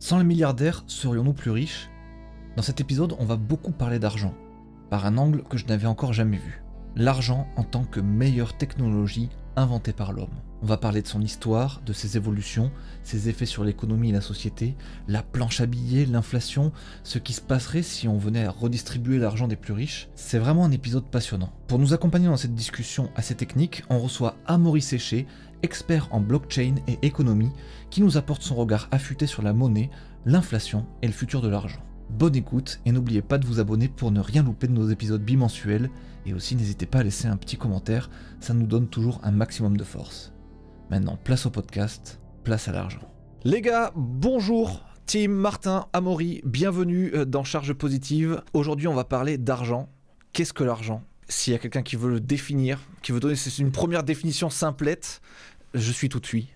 Sans les milliardaires, serions-nous plus riches? Dans cet épisode, on va beaucoup parler d'argent, par un angle que je n'avais encore jamais vu. L'argent en tant que meilleure technologie inventée par l'homme. On va parler de son histoire, de ses évolutions, ses effets sur l'économie et la société, la planche à billets, l'inflation, ce qui se passerait si on venait à redistribuer l'argent des plus riches. C'est vraiment un épisode passionnant. Pour nous accompagner dans cette discussion assez technique, on reçoit Amaury Séché, expert en blockchain et économie, qui nous apporte son regard affûté sur la monnaie, l'inflation et le futur de l'argent. Bonne écoute et n'oubliez pas de vous abonner pour ne rien louper de nos épisodes bimensuels et aussi n'hésitez pas à laisser un petit commentaire, ça nous donne toujours un maximum de force. Maintenant, place au podcast, place à l'argent. Les gars, bonjour, team Martin, Amaury, bienvenue dans Charge Positive. Aujourd'hui, on va parler d'argent. Qu'est-ce que l'argent? S'il y a quelqu'un qui veut le définir, qui veut donner une première définition simplette, je suis tout de suite.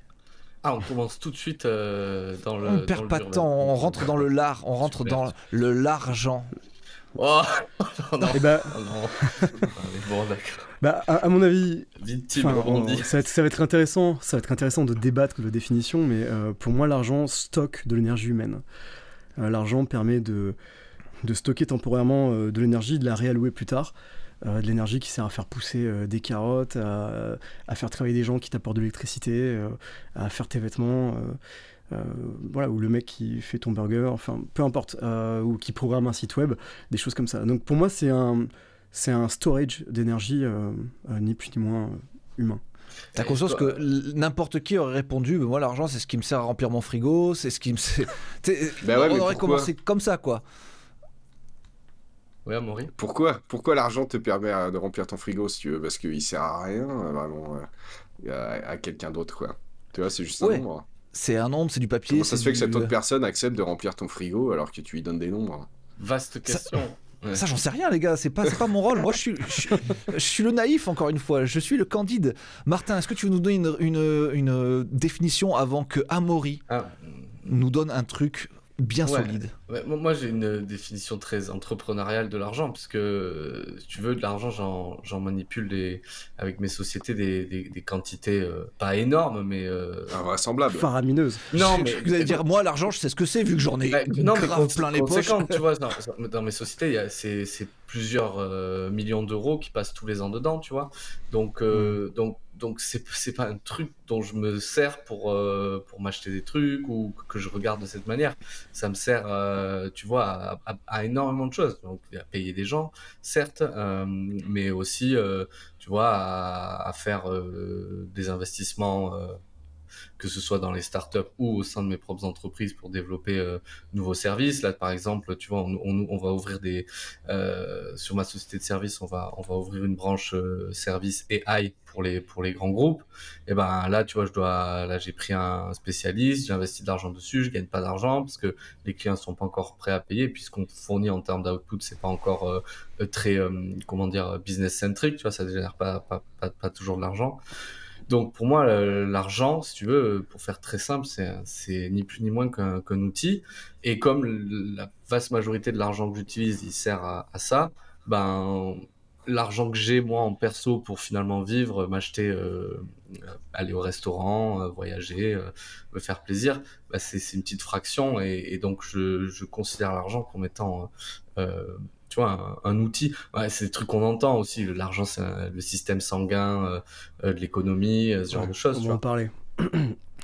Ah, on commence tout de suite dans le. On perd pas de temps, on rentre dans le lard, on rentre dans le l'argent. Oh non, Et bah, oh non. Allez, bon, d'accord. bah, à mon avis, Vite, rebondit. ça va être intéressant de débattre de définition, mais pour moi, l'argent stocke de l'énergie humaine. L'argent permet de stocker temporairement de l'énergie, de la réallouer plus tard. De l'énergie qui sert à faire pousser des carottes, à faire travailler des gens qui t'apportent de l'électricité, à faire tes vêtements, voilà, ou le mec qui fait ton burger, enfin peu importe, ou qui programme un site web, des choses comme ça. Donc pour moi c'est un storage d'énergie ni plus ni moins humain. T'as conscience que n'importe qui aurait répondu, moi l'argent c'est ce qui me sert à remplir mon frigo, c'est ce qui me sert... Bah ouais, on aurait commencé comme ça quoi. Ouais, Amaury. Pourquoi l'argent te permet de remplir ton frigo, si tu veux? Parce qu'il sert à rien, vraiment, à quelqu'un d'autre, quoi. Tu vois, c'est juste un nombre. C'est un nombre, c'est du papier. Comment ça se fait que cette autre personne accepte de remplir ton frigo alors que tu lui donnes des nombres? Vaste question. Ça, j'en sais rien, les gars, c'est pas mon rôle. Moi, je suis le naïf, encore une fois. Je suis le candide. Martin, est-ce que tu veux nous donner une définition avant que Amaury nous donne un truc bien solide? Ouais, moi j'ai une définition très entrepreneuriale de l'argent, puisque si tu veux, de l'argent, j'en manipule avec mes sociétés des quantités pas énormes, mais invraisemblables. Faramineuses. Non, mais vous allez dire, moi l'argent, je sais ce que c'est, vu que j'en ai grave plein les poches. Tu vois, dans mes sociétés, c'est plusieurs millions d'euros qui passent tous les ans dedans, tu vois. Donc c'est pas un truc dont je me sers pour m'acheter des trucs ou que je regarde de cette manière. Ça me sert, tu vois, à énormément de choses. Donc à payer des gens, certes, mais aussi, tu vois, à faire des investissements, que ce soit dans les startups ou au sein de mes propres entreprises pour développer nouveaux services. Là, par exemple, tu vois, on va ouvrir sur ma société de services, on va ouvrir une branche service AI pour les grands groupes. Et ben là, tu vois, là, j'ai pris un spécialiste, j'ai investi de l'argent dessus, je gagne pas d'argent parce que les clients sont pas encore prêts à payer, puisqu'on fournit en termes d'output, c'est pas encore très, comment dire, business centric, tu vois, ça ne génère pas toujours de l'argent. Donc pour moi, l'argent, si tu veux, pour faire très simple, c'est ni plus ni moins qu'un outil. Et comme la vaste majorité de l'argent que j'utilise, il sert à ça, ben l'argent que j'ai moi en perso pour finalement vivre, m'acheter, aller au restaurant, voyager, me faire plaisir, ben c'est une petite fraction. Et donc je considère l'argent comme étant tu vois, un outil. Ouais, c'est des trucs qu'on entend aussi. L'argent, c'est le système sanguin de l'économie, ce genre de choses. On va en parler.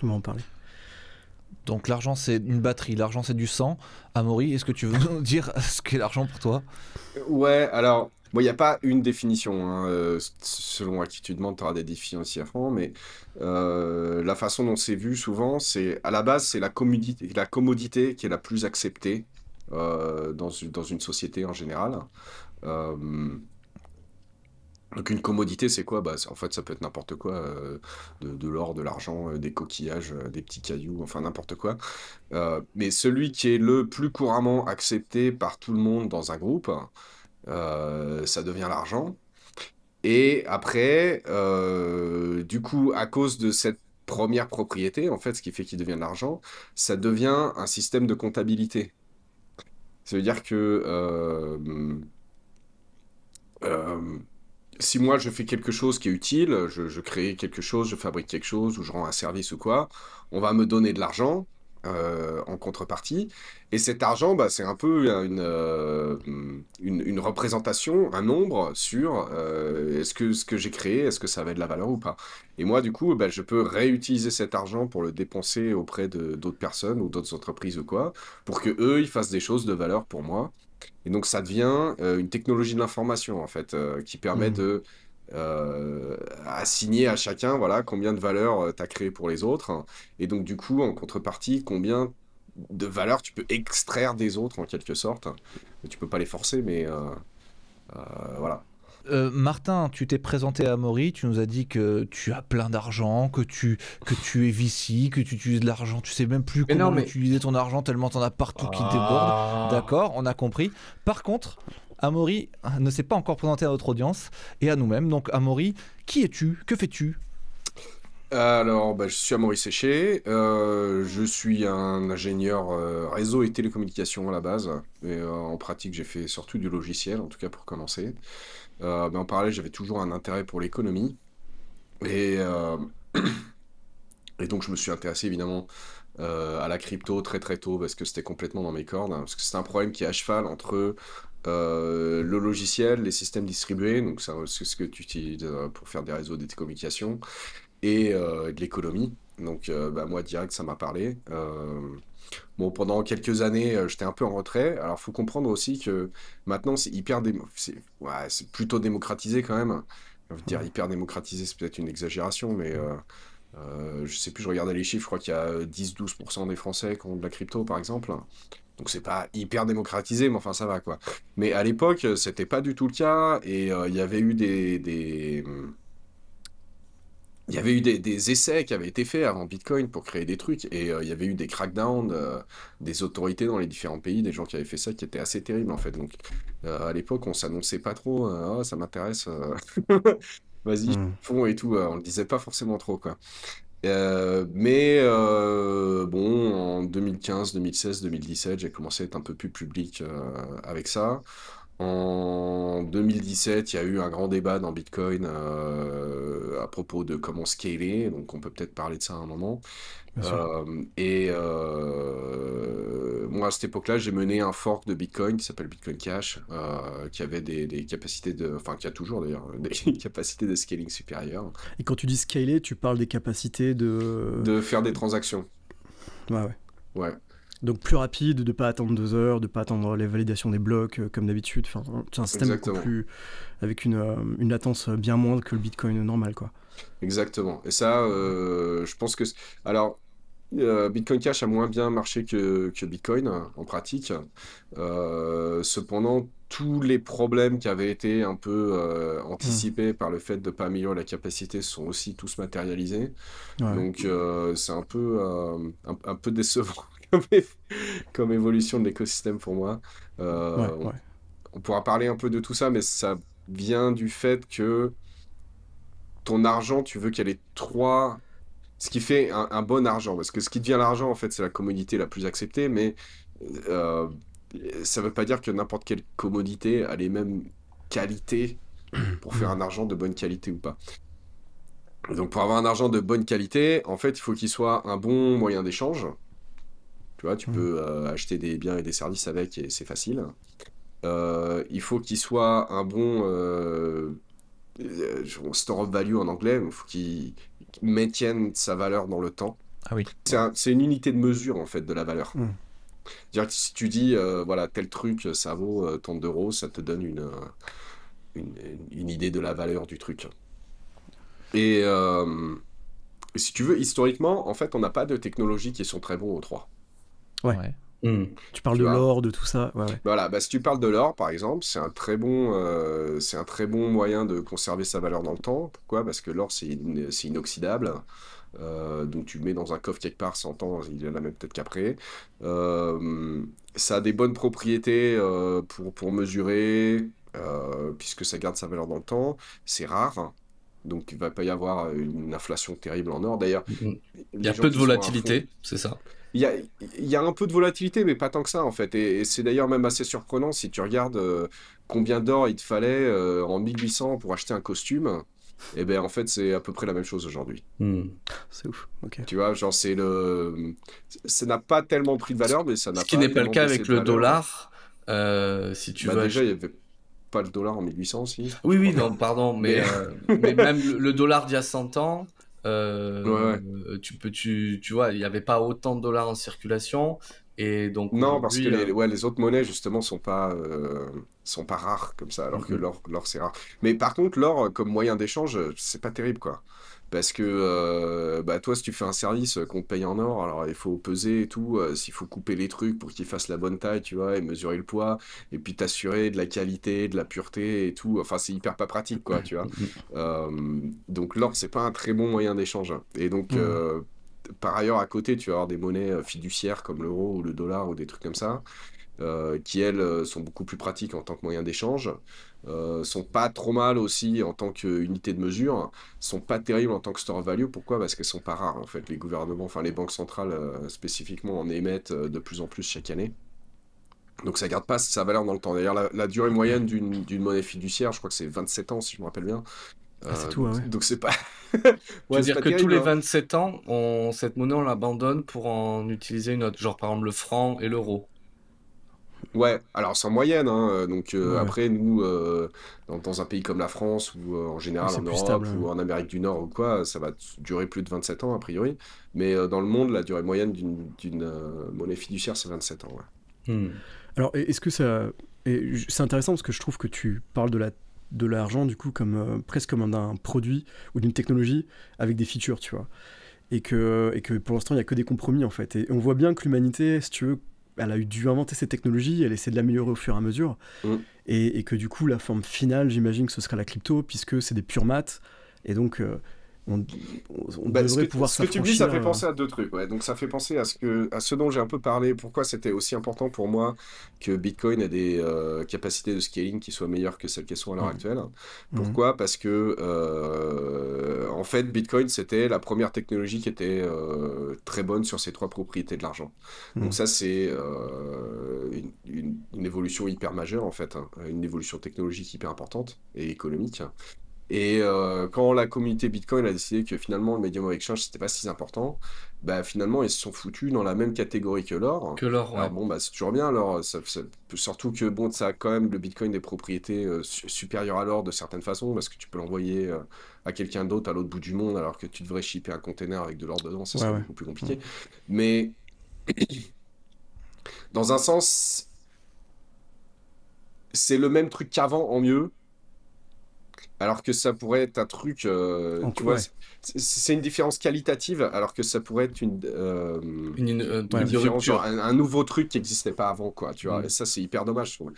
On va en parler. Donc l'argent, c'est une batterie, l'argent, c'est du sang. Amaury, est-ce que tu veux nous dire ce qu'est l'argent pour toi? Ouais, alors, il n'y a pas une définition. Hein, selon à qui tu demandes, tu auras des définitions aussi à fond, mais la façon dont c'est vu souvent, c'est à la base, c'est la commodité qui est la plus acceptée dans une société en général. Donc une commodité, c'est quoi? En fait, ça peut être n'importe quoi, de l'or, de l'argent, des coquillages, des petits cailloux, enfin n'importe quoi. Mais celui qui est le plus couramment accepté par tout le monde dans un groupe, ça devient l'argent. Et après, du coup, à cause de cette première propriété, en fait, ce qui fait qu'il devient de l'argent, ça devient un système de comptabilité. Ça veut dire que si moi je fais quelque chose qui est utile, je crée quelque chose, je fabrique quelque chose, ou je rends un service ou quoi, on va me donner de l'argent, en contrepartie. Et cet argent, bah, c'est un peu une représentation, un nombre sur est-ce que ce que j'ai créé, est-ce que ça avait de la valeur ou pas. Et moi, du coup, bah, je peux réutiliser cet argent pour le dépenser auprès de d'autres personnes ou d'autres entreprises ou quoi, pour que eux, ils fassent des choses de valeur pour moi. Et donc, ça devient une technologie de l'information, en fait, qui permet de assigner à chacun, voilà, combien de valeur tu as créé pour les autres. Et donc, du coup, en contrepartie, combien de valeur tu peux extraire des autres, en quelque sorte. Tu peux pas les forcer, mais voilà. Martin, tu t'es présenté à Amaury, tu nous as dit que tu as plein d'argent, que tu es vici, que tu utilises de l'argent, tu sais même plus Mais comment non, mais- utiliser ton argent tellement t'en as partout qui déborde. Ah. D'accord, on a compris. Par contre, Amaury ne s'est pas encore présenté à notre audience et à nous-mêmes. Donc Amaury, qui es-tu? Que fais-tu? Alors, bah, je suis Amaury Séché, je suis un ingénieur réseau et télécommunications à la base, et en pratique j'ai fait surtout du logiciel, en tout cas pour commencer. Mais en parallèle j'avais toujours un intérêt pour l'économie, et, et donc je me suis intéressé évidemment à la crypto très très tôt, parce que c'était complètement dans mes cordes, hein, parce que c'est un problème qui est à cheval entre le logiciel, les systèmes distribués, donc c'est ce que tu utilises pour faire des réseaux de télécommunications, et de l'économie. Donc, bah, moi, direct, ça m'a parlé. Bon, pendant quelques années, j'étais un peu en retrait. Alors, faut comprendre aussi que maintenant, c'est c'est plutôt démocratisé quand même. Je veux dire, hyper démocratisé, c'est peut-être une exagération, mais je sais plus, je regardais les chiffres, je crois qu'il y a 10-12% des Français qui ont de la crypto, par exemple. Donc, c'est pas hyper démocratisé, mais enfin, ça va, quoi. Mais à l'époque, c'était pas du tout le cas, et il y avait eu il y avait eu des essais qui avaient été faits avant Bitcoin pour créer des trucs, et il y avait eu des crackdowns des autorités dans les différents pays, des gens qui avaient fait ça, qui étaient assez terribles en fait. Donc à l'époque, on s'annonçait pas trop, ah, ça m'intéresse, vas-y, fond et tout, on le disait pas forcément trop quoi. Mais bon, en 2015, 2016, 2017, j'ai commencé à être un peu plus public avec ça. En 2017, il y a eu un grand débat dans Bitcoin à propos de comment scaler, donc on peut peut-être parler de ça à un moment. Bien sûr. Moi, à cette époque-là, j'ai mené un fork de Bitcoin qui s'appelle Bitcoin Cash, qui avait des capacités enfin qui a toujours d'ailleurs des capacités de scaling supérieures, Et quand tu dis scaler, tu parles des capacités de... de faire des transactions. Ouais, ouais. Ouais. Donc plus rapide, de pas attendre 2 heures, de pas attendre les validations des blocs comme d'habitude. Enfin, c'est un système beaucoup Exactement. plus avec une latence bien moindre que le Bitcoin normal, quoi. Exactement. Et ça, je pense que... Alors, Bitcoin Cash a moins bien marché que Bitcoin en pratique. Cependant, tous les problèmes qui avaient été un peu anticipés par le fait de ne pas améliorer la capacité sont aussi tous matérialisés. Ouais. Donc, c'est un peu, un peu décevant comme évolution de l'écosystème pour moi. Ouais. On pourra parler un peu de tout ça, mais ça vient du fait que ton argent, tu veux qu'elle ait trois... Ce qui fait un bon argent, parce que ce qui devient l'argent, en fait, c'est la commodité la plus acceptée, mais euh, ça veut pas dire que n'importe quelle commodité a les mêmes qualités pour faire un argent de bonne qualité ou pas. Donc pour avoir un argent de bonne qualité, en fait, il faut qu'il soit un bon moyen d'échange. Tu vois, tu peux acheter des biens et des services avec, et c'est facile. Il faut qu'il soit un bon store of value en anglais, il faut qu'il maintienne sa valeur dans le temps. Ah oui. C'est une unité de mesure en fait de la valeur. Mm. C'est-à-dire que si tu dis voilà tel truc ça vaut tant d'euros, ça te donne une idée de la valeur du truc. Et si tu veux, historiquement, en fait, on n'a pas de technologies qui sont très bons aux trois. Ouais. Hmm. Tu parles Tu de vois. l'or, de tout ça. Ouais, ouais. Voilà, bah, si tu parles de l'or, par exemple, c'est un très bon moyen de conserver sa valeur dans le temps. Pourquoi? Parce que l'or, c'est inoxydable. Donc tu le mets dans un coffre quelque part, 100 ans, il a la même tête qu'après. Ça a des bonnes propriétés pour mesurer, puisque ça garde sa valeur dans le temps. C'est rare. Donc il va pas y avoir une inflation terrible en or. D'ailleurs, Il y les a gens peu de qui sont à fond- volatilité, c'est ça. il y a un peu de volatilité, mais pas tant que ça, en fait. Et c'est d'ailleurs même assez surprenant si tu regardes combien d'or il te fallait en 1800 pour acheter un costume. Et ben en fait, c'est à peu près la même chose aujourd'hui. C'est ouf. Ok. Tu vois, genre, ça n'a pas tellement pris de valeur, mais ça n'a Ce qui pas n'est pas le tellement cas baissé avec de le valeur. dollar. Si tu Bah, veux déjà, il acheter... n'y avait pas le dollar en 1800 aussi. Oui, oui, Je crois non, pardon, Mais- mais même le dollar d'il y a 100 ans, Ouais. tu vois, il n'y avait pas autant de dollars en circulation. Et donc Non, parce que aujourd'hui, les autres monnaies, justement, sont pas rares comme ça, alors que l'or, c'est rare. Mais par contre, l'or, comme moyen d'échange, c'est pas terrible, quoi. Parce que, bah, toi, si tu fais un service qu'on te paye en or, alors il faut peser et tout, s'il faut couper les trucs pour qu'ils fassent la bonne taille, tu vois, et mesurer le poids, et puis t'assurer de la qualité, de la pureté et tout. Enfin, c'est hyper pas pratique, quoi, tu vois. Donc l'or, c'est pas un très bon moyen d'échange. Et donc, par ailleurs, à côté, tu vas avoir des monnaies fiduciaires comme l'euro ou le dollar ou des trucs comme ça, qui, elles, sont beaucoup plus pratiques en tant que moyen d'échange, sont pas trop mal aussi en tant qu'unité de mesure, sont pas terribles en tant que store of value. Pourquoi? Parce qu'elles sont pas rares, en fait. Les gouvernements, enfin les banques centrales spécifiquement, en émettent de plus en plus chaque année. Donc ça garde pas sa valeur dans le temps. D'ailleurs, la durée moyenne d'une monnaie fiduciaire, je crois que c'est 27 ans, si je me rappelle bien. Ah, c'est tout, ouais. Donc c'est pas... tu Ouais, veux c'est dire pas que tous terrible, les hein. 27 ans, cette monnaie, on l'abandonne pour en utiliser une autre, genre par exemple le franc et l'euro. Ouais, alors c'est en moyenne, hein, donc Ouais. après nous, dans un pays comme la France ou en général c'est en plus Europe stable, ou en Amérique du Nord ou quoi, ça va durer plus de 27 ans a priori, mais dans le monde, la durée moyenne d'une monnaie fiduciaire, c'est 27 ans, ouais. Alors, est-ce que ça... c'est intéressant parce que je trouve que tu parles de l'argent du coup comme presque comme d'un produit ou d'une technologie avec des features, tu vois. Et que pour l'instant, il n'y a que des compromis en fait. Et on voit bien que l'humanité, si tu veux, elle a dû inventer cette technologie, elle essaie de l'améliorer au fur et à mesure. Et que du coup, la forme finale, j'imagine que ce sera la crypto, puisque c'est des pure maths. Et donc, on Bah, devrait pouvoir ce que tu me dis, ça fait s'affranchir. penser à deux trucs, ouais. Donc ça fait penser à ce dont j'ai un peu parlé, pourquoi c'était aussi important pour moi que Bitcoin ait des capacités de scaling qui soient meilleures que celles qu'elles sont à l'heure actuelle. Pourquoi? Parce que en fait, Bitcoin, c'était la première technologie qui était très bonne sur ces trois propriétés de l'argent. Donc ça, c'est une évolution hyper majeure, en fait, hein. Une évolution technologique hyper importante et économique. Et quand la communauté Bitcoin a décidé que finalement le medium of exchange c'était pas si important, bah finalement ils se sont foutus dans la même catégorie que l'or. Que l'or, ouais. Alors bon, bah c'est toujours bien l'or, surtout que bon, ça a quand même le Bitcoin des propriétés supérieures à l'or de certaines façons, parce que tu peux l'envoyer à quelqu'un d'autre à l'autre bout du monde, alors que tu devrais shipper un container avec de l'or dedans, ça serait beaucoup plus compliqué. Mais dans un sens, c'est le même truc qu'avant en mieux. Alors que ça pourrait être un truc, tu vois, c'est une différence qualitative, alors que ça pourrait être une différence, genre un nouveau truc qui n'existait pas avant, quoi, tu vois. Et ça, c'est hyper dommage, je trouve.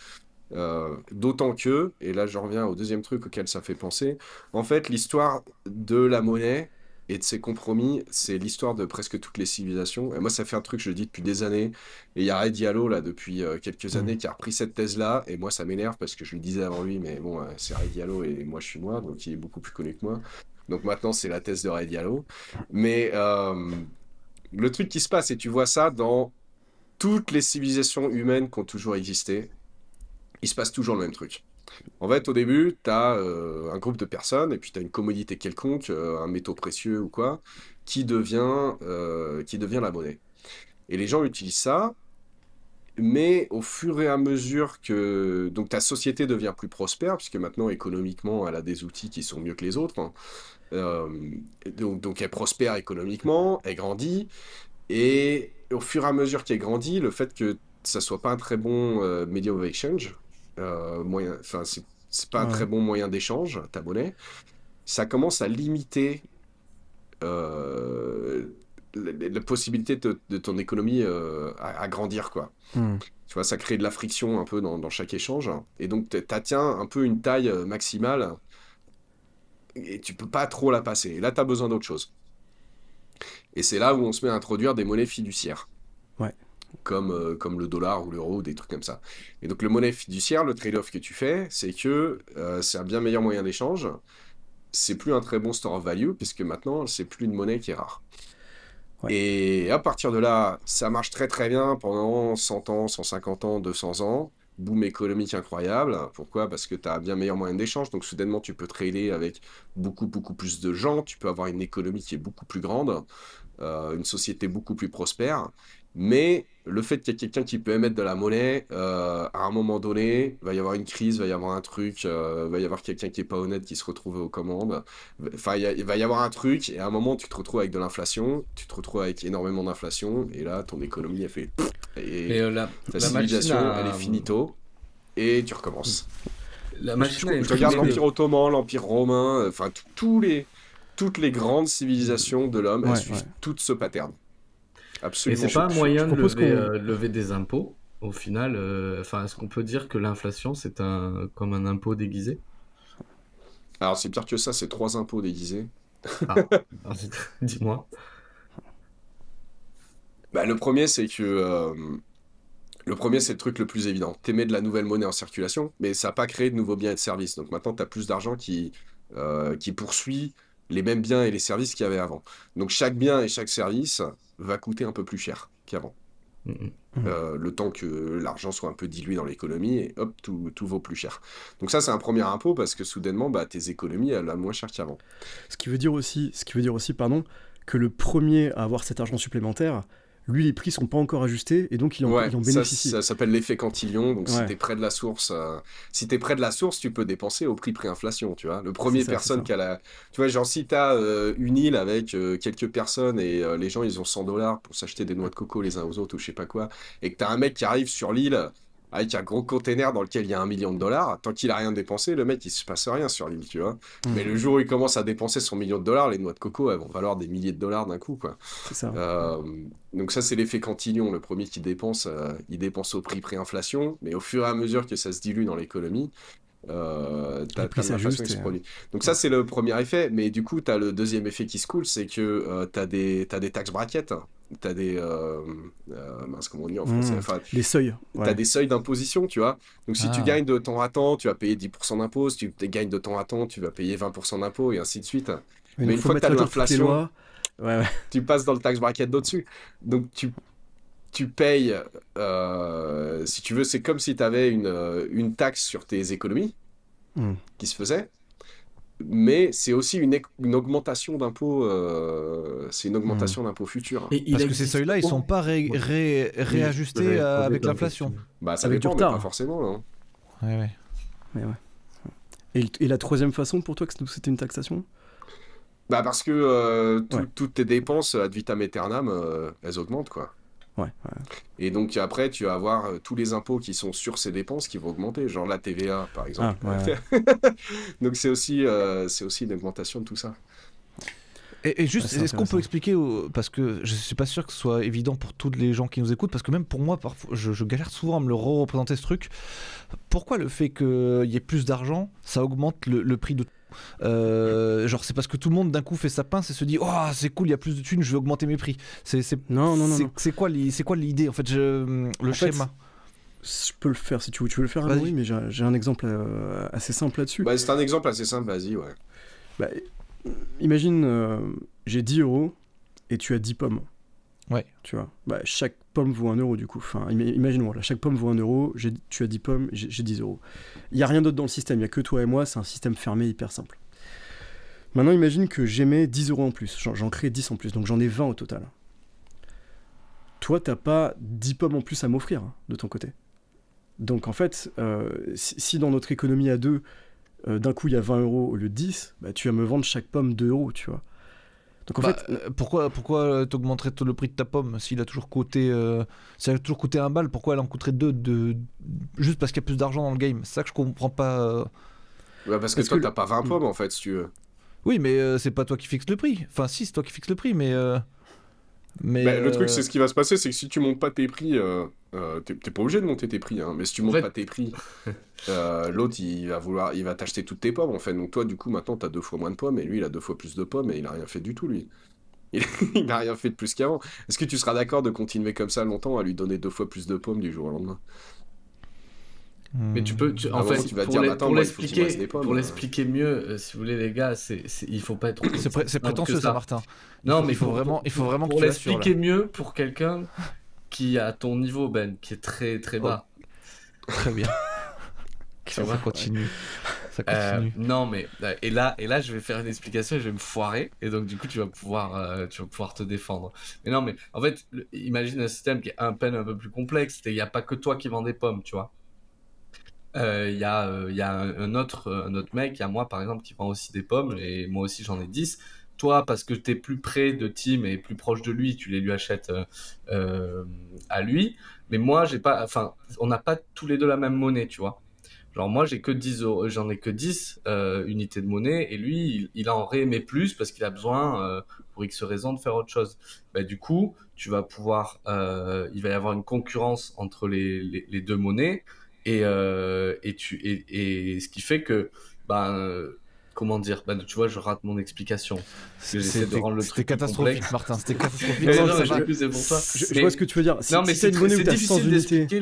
D'autant que, et là je reviens au deuxième truc auquel ça fait penser, en fait, l'histoire de la monnaie et de ses compromis, c'est l'histoire de presque toutes les civilisations. Et moi, ça fait un truc, je le dis depuis des années. Et il y a Ray Diallo, là, depuis quelques années, qui a repris cette thèse-là. Et moi, ça m'énerve parce que je le disais avant lui, mais bon, c'est Ray Diallo et moi, je suis moi, donc il est beaucoup plus connu que moi. Donc maintenant, c'est la thèse de Ray Diallo. Mais le truc qui se passe, et tu vois ça dans toutes les civilisations humaines qui ont toujours existé, il se passe toujours le même truc. En fait, au début, tu as un groupe de personnes, et puis tu as une commodité quelconque, un métaux précieux ou quoi, qui devient la monnaie. Et les gens utilisent ça, mais au fur et à mesure que donc ta société devient plus prospère, puisque maintenant, économiquement, elle a des outils qui sont mieux que les autres, hein. Donc elle prospère économiquement, elle grandit, et au fur et à mesure qu'elle grandit, le fait que ça soit pas un très bon medium of exchange, c'est pas un très bon moyen d'échange, ta monnaie, ça commence à limiter la possibilité de ton économie à grandir, quoi. Tu vois, ça crée de la friction un peu dans chaque échange, et donc t'atteins un peu une taille maximale, et tu peux pas trop la passer. Et là, t'as besoin d'autre chose. Et c'est là où on se met à introduire des monnaies fiduciaires. Ouais. Comme le dollar ou l'euro, des trucs comme ça. Et donc, le monnaie fiduciaire, le trade-off que tu fais, c'est que c'est un bien meilleur moyen d'échange. C'est plus un très bon store of value, puisque maintenant, c'est plus une monnaie qui est rare. Ouais. Et à partir de là, ça marche très très bien pendant 100 ans, 150 ans, 200 ans. boom économique incroyable. Pourquoi? Parce que tu as un bien meilleur moyen d'échange. Donc, soudainement, tu peux trader avec beaucoup, beaucoup plus de gens. Tu peux avoir une économie qui est beaucoup plus grande, une société beaucoup plus prospère. Mais le fait qu'il y ait quelqu'un qui peut émettre de la monnaie, à un moment donné, va y avoir une crise, va y avoir un truc, va y avoir quelqu'un qui est pas honnête qui se retrouve aux commandes. Enfin, il va y avoir un truc, et à un moment, tu te retrouves avec de l'inflation, tu te retrouves avec énormément d'inflation, et là, ton économie, elle fait... Et Et ta la civilisation, machine a- elle est finito, et tu recommences. La machine a Tu regardes imprimé l'Empire ottoman, l'Empire romain, enfin, toutes les grandes civilisations de l'homme, elles Ouais, suivent ouais. toutes ce pattern. Et Absolument. c'est pas un je moyen de propose lever des impôts, au final. Enfin, est-ce qu'on peut dire que l'inflation, c'est comme un impôt déguisé? Alors, c'est pire que ça, c'est 3 impôts déguisés. Ah, alors, dis-moi. Bah, le premier, c'est que... le premier, c'est le truc le plus évident. T'émets de la nouvelle monnaie en circulation, mais ça n'a pas créé de nouveaux biens et de services. Donc maintenant, tu as plus d'argent qui poursuit les mêmes biens et les services qu'il y avait avant. Donc chaque bien et chaque service va coûter un peu plus cher qu'avant. Mhm. Le temps que l'argent soit un peu dilué dans l'économie, et hop, tout vaut plus cher. Donc ça, c'est un premier impôt, parce que soudainement, bah, tes économies, elles valent moins cher qu'avant. Ce qui veut dire aussi, pardon, que le premier à avoir cet argent supplémentaire, lui, les prix sont pas encore ajustés et donc il en Ouais, bénéficie. ça s'appelle l'effet Cantillon. Donc, si Ouais. t'es près de la source, tu peux dépenser au prix pré-inflation, tu vois. Le premier C'est ça, personne c'est ça. qui a la... Tu vois, genre, si t'as une île avec quelques personnes et les gens, ils ont 100 $ pour s'acheter des noix de coco les uns aux autres ou je sais pas quoi, et que t'as un mec qui arrive sur l'île avec un gros container dans lequel il y a $1 million, tant qu'il a rien dépensé, le mec, il se passe rien sur l'île, tu vois. Mais le jour où il commence à dépenser son $1 million, les noix de coco, elles vont valoir des milliers de dollars d'un coup, quoi. C'est ça. Donc ça, c'est l'effet Cantillon. Le premier qui dépense, il dépense au prix pré-inflation, mais au fur et à mesure que ça se dilue dans l'économie, t'as prix de l'inflation s'ajuste qui se et, produit. Donc ça, c'est le premier effet, mais du coup, t'as le deuxième effet qui se coule, c'est que t'as des tax brackets, t'as des... mince, comment on dit en français? Enfin, Les seuils. t'as Ouais. des seuils d'imposition, tu vois. Donc si tu Ah. gagnes de temps à temps, tu vas payer 10% d'impôts. Si tu gagnes de temps à temps, tu vas payer 20% d'impôts, et ainsi de suite. Mais Mais il une faut fois que mettre t'as à de jour toutes les l'inflation, lois. Ouais. tu passes dans le tax bracket d'au-dessus. Donc tu payes, si tu veux, c'est comme si tu avais une taxe sur tes économies Mm. qui se faisait, mais c'est aussi une augmentation d'impôts, d'impôts futurs. Et il Parce que ces existe seuils-là, ils sont pas Oui, réajustés je vais avec poser l'inflation. ta question. Bah ça Avec du dépend, mais retard. pas forcément, hein. Ouais. Ouais. Et la troisième façon pour toi que c'était une taxation? Bah parce que Ouais. toutes tes dépenses ad vitam aeternam, elles augmentent, quoi. Ouais. Et donc après, tu vas avoir tous les impôts qui sont sur ces dépenses qui vont augmenter, genre la TVA, par exemple. Ouais. Donc c'est aussi une augmentation de tout ça. Et juste, Ouais, c'est est-ce qu'on peut intéressant. expliquer, parce que je suis pas sûr que ce soit évident pour tous les gens qui nous écoutent, parce que même pour moi, parfois, je galère souvent à me le représenter ce truc. Pourquoi le fait qu'il y ait plus d'argent, ça augmente le prix de tout? Genre c'est parce que tout le monde d'un coup fait sa pince et se dit oh c'est cool, il y a plus de thunes, je vais augmenter mes prix. Non. C'est quoi l'idée en fait, le En fait, schéma? Je peux le faire si tu veux. Tu veux le faire, Vas-y. oui, mais j'ai un exemple assez simple là-dessus. Bah, c'est un exemple assez simple, vas-y, ouais. Bah, imagine, j'ai 10 € et tu as 10 pommes. Ouais. Tu vois, bah, chaque pomme vaut 1 € du coup. Enfin, imagine-moi, là, chaque pomme vaut 1 €, tu as 10 pommes, j'ai 10 €. Il n'y a rien d'autre dans le système, il n'y a que toi et moi, c'est un système fermé hyper simple. Maintenant, imagine que j'émets 10 € en plus, j'en crée 10 en plus, donc j'en ai 20 au total. Toi, t'as pas 10 pommes en plus à m'offrir, hein, de ton côté. Donc en fait, si dans notre économie à deux, d'un coup il y a 20 € au lieu de 10, bah, tu vas me vendre chaque pomme 2 €, tu vois. Donc en fait, Pourquoi t'augmenterais le prix de ta pomme s'il a toujours coûté, si elle a toujours coûté 1 balle, pourquoi elle en coûterait 2 juste parce qu'il y a plus d'argent dans le game? C'est ça que je comprends pas. Ouais, parce que Parce toi, que t'as pas 20 pommes, en fait, si tu veux. Oui, mais c'est pas toi qui fixe le prix. Enfin, si, c'est toi qui fixe le prix, mais. Bah, le truc, c'est ce qui va se passer, c'est que si tu montes pas tes prix, t'es pas obligé de monter tes prix, hein, mais si tu montes fait- pas tes prix, l'autre, il va t'acheter toutes tes pommes, en fait. Donc toi, du coup, maintenant, t'as 2 fois moins de pommes, et lui, il a 2 fois plus de pommes, et il a rien fait du tout, lui. Il n'a rien fait de plus qu'avant. Est-ce que tu seras d'accord de continuer comme ça longtemps à lui donner 2 fois plus de pommes du jour au lendemain? Mais tu peux, À un en moment, fait, tu vas pour dire, les- attends, pour moi, il faut qu'il me reste l'expliquer, des pommes. pour l'expliquer mieux, si vous voulez les gars, il faut pas être. C'est simple prétentieux que ça, Martin. Non, mais il faut vraiment que pour tu l'assures, l'expliquer mieux pour quelqu'un qui est à ton niveau, Ben, qui est très très bas. Très bien. Tu vois, Ça continue. Ça continue. non, mais et là, je vais faire une explication et je vais me foirer. Et donc, du coup, tu vas pouvoir te défendre. Mais non, mais en fait, imagine un système qui est un peu plus complexe. Il n'y a pas que toi qui vends des pommes, tu vois. Il y a un autre mec, il y a moi par exemple, qui vend aussi des pommes. Et moi aussi, j'en ai 10. Toi, parce que tu es plus près de Tim et plus proche de lui, tu les lui achètes à lui. Mais moi, j'ai pas, enfin, on n'a pas tous les deux la même monnaie, tu vois. Genre moi j'ai que 10 euros, j'en ai que 10 unités de monnaie et lui il en réémet plus parce qu'il a besoin pour X raison de faire autre chose. Bah, du coup tu vas pouvoir, il va y avoir une concurrence entre les deux monnaies et ce qui fait que comment dire, tu vois, je rate mon explication. J'essaie de rendre le C'était truc plus catastrophique, complexe. Martin. C'était catastrophique. Mais Non, non, ça j'ai va. plus, c'est pour ça. Je vois ce que tu veux dire. Non, mais Si t'as une monnaie où c'est t'as 100 difficile unités... d'expliquer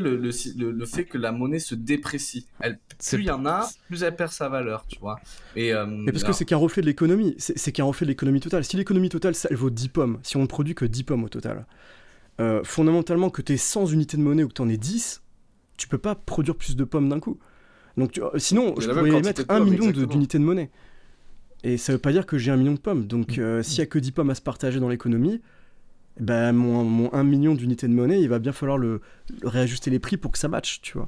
le fait que la monnaie se déprécie. Plus il y en a, plus elle perd sa valeur, tu vois. Mais parce que c'est qu'un reflet de l'économie. C'est qu'un reflet de l'économie totale. Si l'économie totale, elle vaut 10 pommes, si on ne produit que 10 pommes au total, fondamentalement, que t'aies 100 unités de monnaie ou que t'en aies 10, tu peux pas produire plus de pommes d'un coup. Donc, sinon, je pourrais émettre 1 million d'unités de monnaie. Et ça veut pas dire que j'ai 1 million de pommes. Donc, s'il y a que 10 pommes à se partager dans l'économie, ben, mon 1 million d'unités de monnaie, il va bien falloir le réajuster les prix pour que ça matche, tu vois.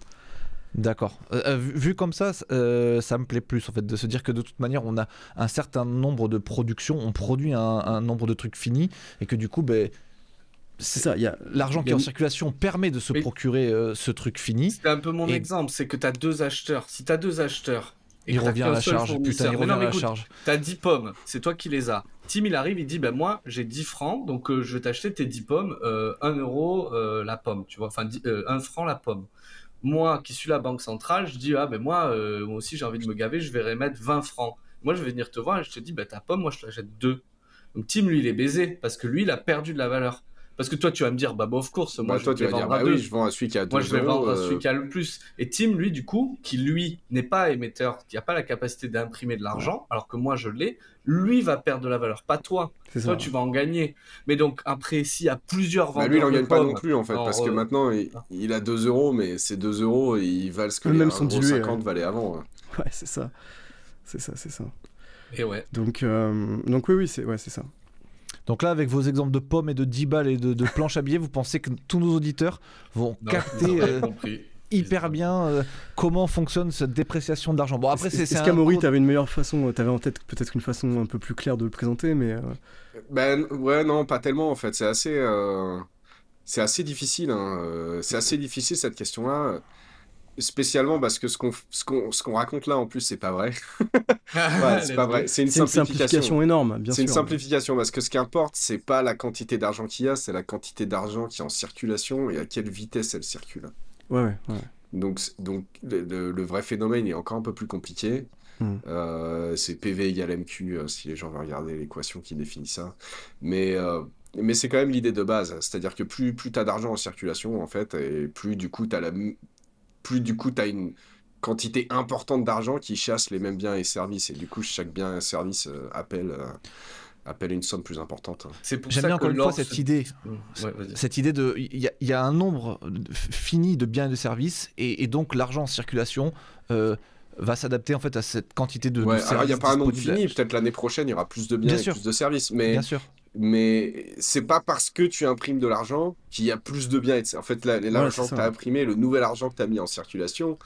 D'accord. Vu comme ça me plaît plus en fait de se dire que de toute manière on a un certain nombre de productions, on produit un nombre de trucs finis et que du coup c'est ça, l'argent qui est en circulation permet de se procurer ce truc fini. C'est un peu mon exemple, c'est que tu as 2 acheteurs. Si tu as 2 acheteurs et il revient à la charge, putain, il revient à la charge. Tu as 10 pommes, c'est toi qui les as. Tim il arrive, il dit moi j'ai 10 francs, donc je vais t'acheter tes 10 pommes, 1 euro la pomme, tu vois, enfin 1 franc la pomme. Moi qui suis la banque centrale, je dis moi aussi j'ai envie de me gaver, je vais remettre 20 francs. Moi je vais venir te voir et je te dis ta pomme, moi je te l'achète 2. Donc Tim lui il est baisé parce que lui il a perdu de la valeur. Parce que toi, tu vas me dire, of course, moi, toi, tu vas dire, oui, je vends à celui qui a 2 Moi, je vais vendre à celui qui a le plus. Et Tim, lui, du coup, qui, lui, n'est pas émetteur, qui n'a pas la capacité d'imprimer de l'argent, alors que moi, je l'ai, lui va perdre de la valeur, pas toi. Toi, tu vas en gagner. Mais donc, après, s'il y a plusieurs vendeurs lui, il n'en gagne de pas pommes, non plus, en fait, parce que maintenant, il a 2 euros, mais ces 2 euros, ils valent ce que les 1,50 valaient avant. Ouais, c'est ça. C'est ça. Et ouais. Donc oui, c'est ça. Donc là, avec vos exemples de pommes et de 10 balles et de planches à billets, vous pensez que tous nos auditeurs vont capter hyper bien comment fonctionne cette dépréciation de l'argent. Bon, après, est-ce qu'Amaury, t'avais une meilleure façon, t'avais en tête peut-être une façon un peu plus claire de le présenter, mais... ouais, non, pas tellement, en fait. C'est assez difficile. C'est assez difficile, cette question-là. Spécialement parce que ce qu'on raconte là en plus c'est pas vrai. C'est pas vrai. C'est une simplification énorme, bien sûr. C'est une simplification parce que ce qui importe c'est pas la quantité d'argent qu'il y a, c'est la quantité d'argent qui est en circulation et à quelle vitesse elle circule. Ouais. Donc le vrai phénomène est encore un peu plus compliqué. C'est PV égale MQ si les gens veulent regarder l'équation qui définit ça. Mais c'est quand même l'idée de base, c'est-à-dire que plus t'as d'argent en circulation en fait et plus du coup t'as une quantité importante d'argent qui chasse les mêmes biens et services. Et du coup, chaque bien et service appelle une somme plus importante. J'aime bien encore une fois cette idée. Cette idée de... Il y a un nombre fini de biens et de services, et donc l'argent en circulation va s'adapter en fait à cette quantité de services. Alors il n'y a pas un nombre fini, peut-être l'année prochaine, il y aura plus de biens et plus de services. Bien sûr. Mais c'est pas parce que tu imprimes de l'argent qu'il y a plus de biens. En fait, l'argent que tu as imprimé, le nouvel argent que tu as mis en circulation,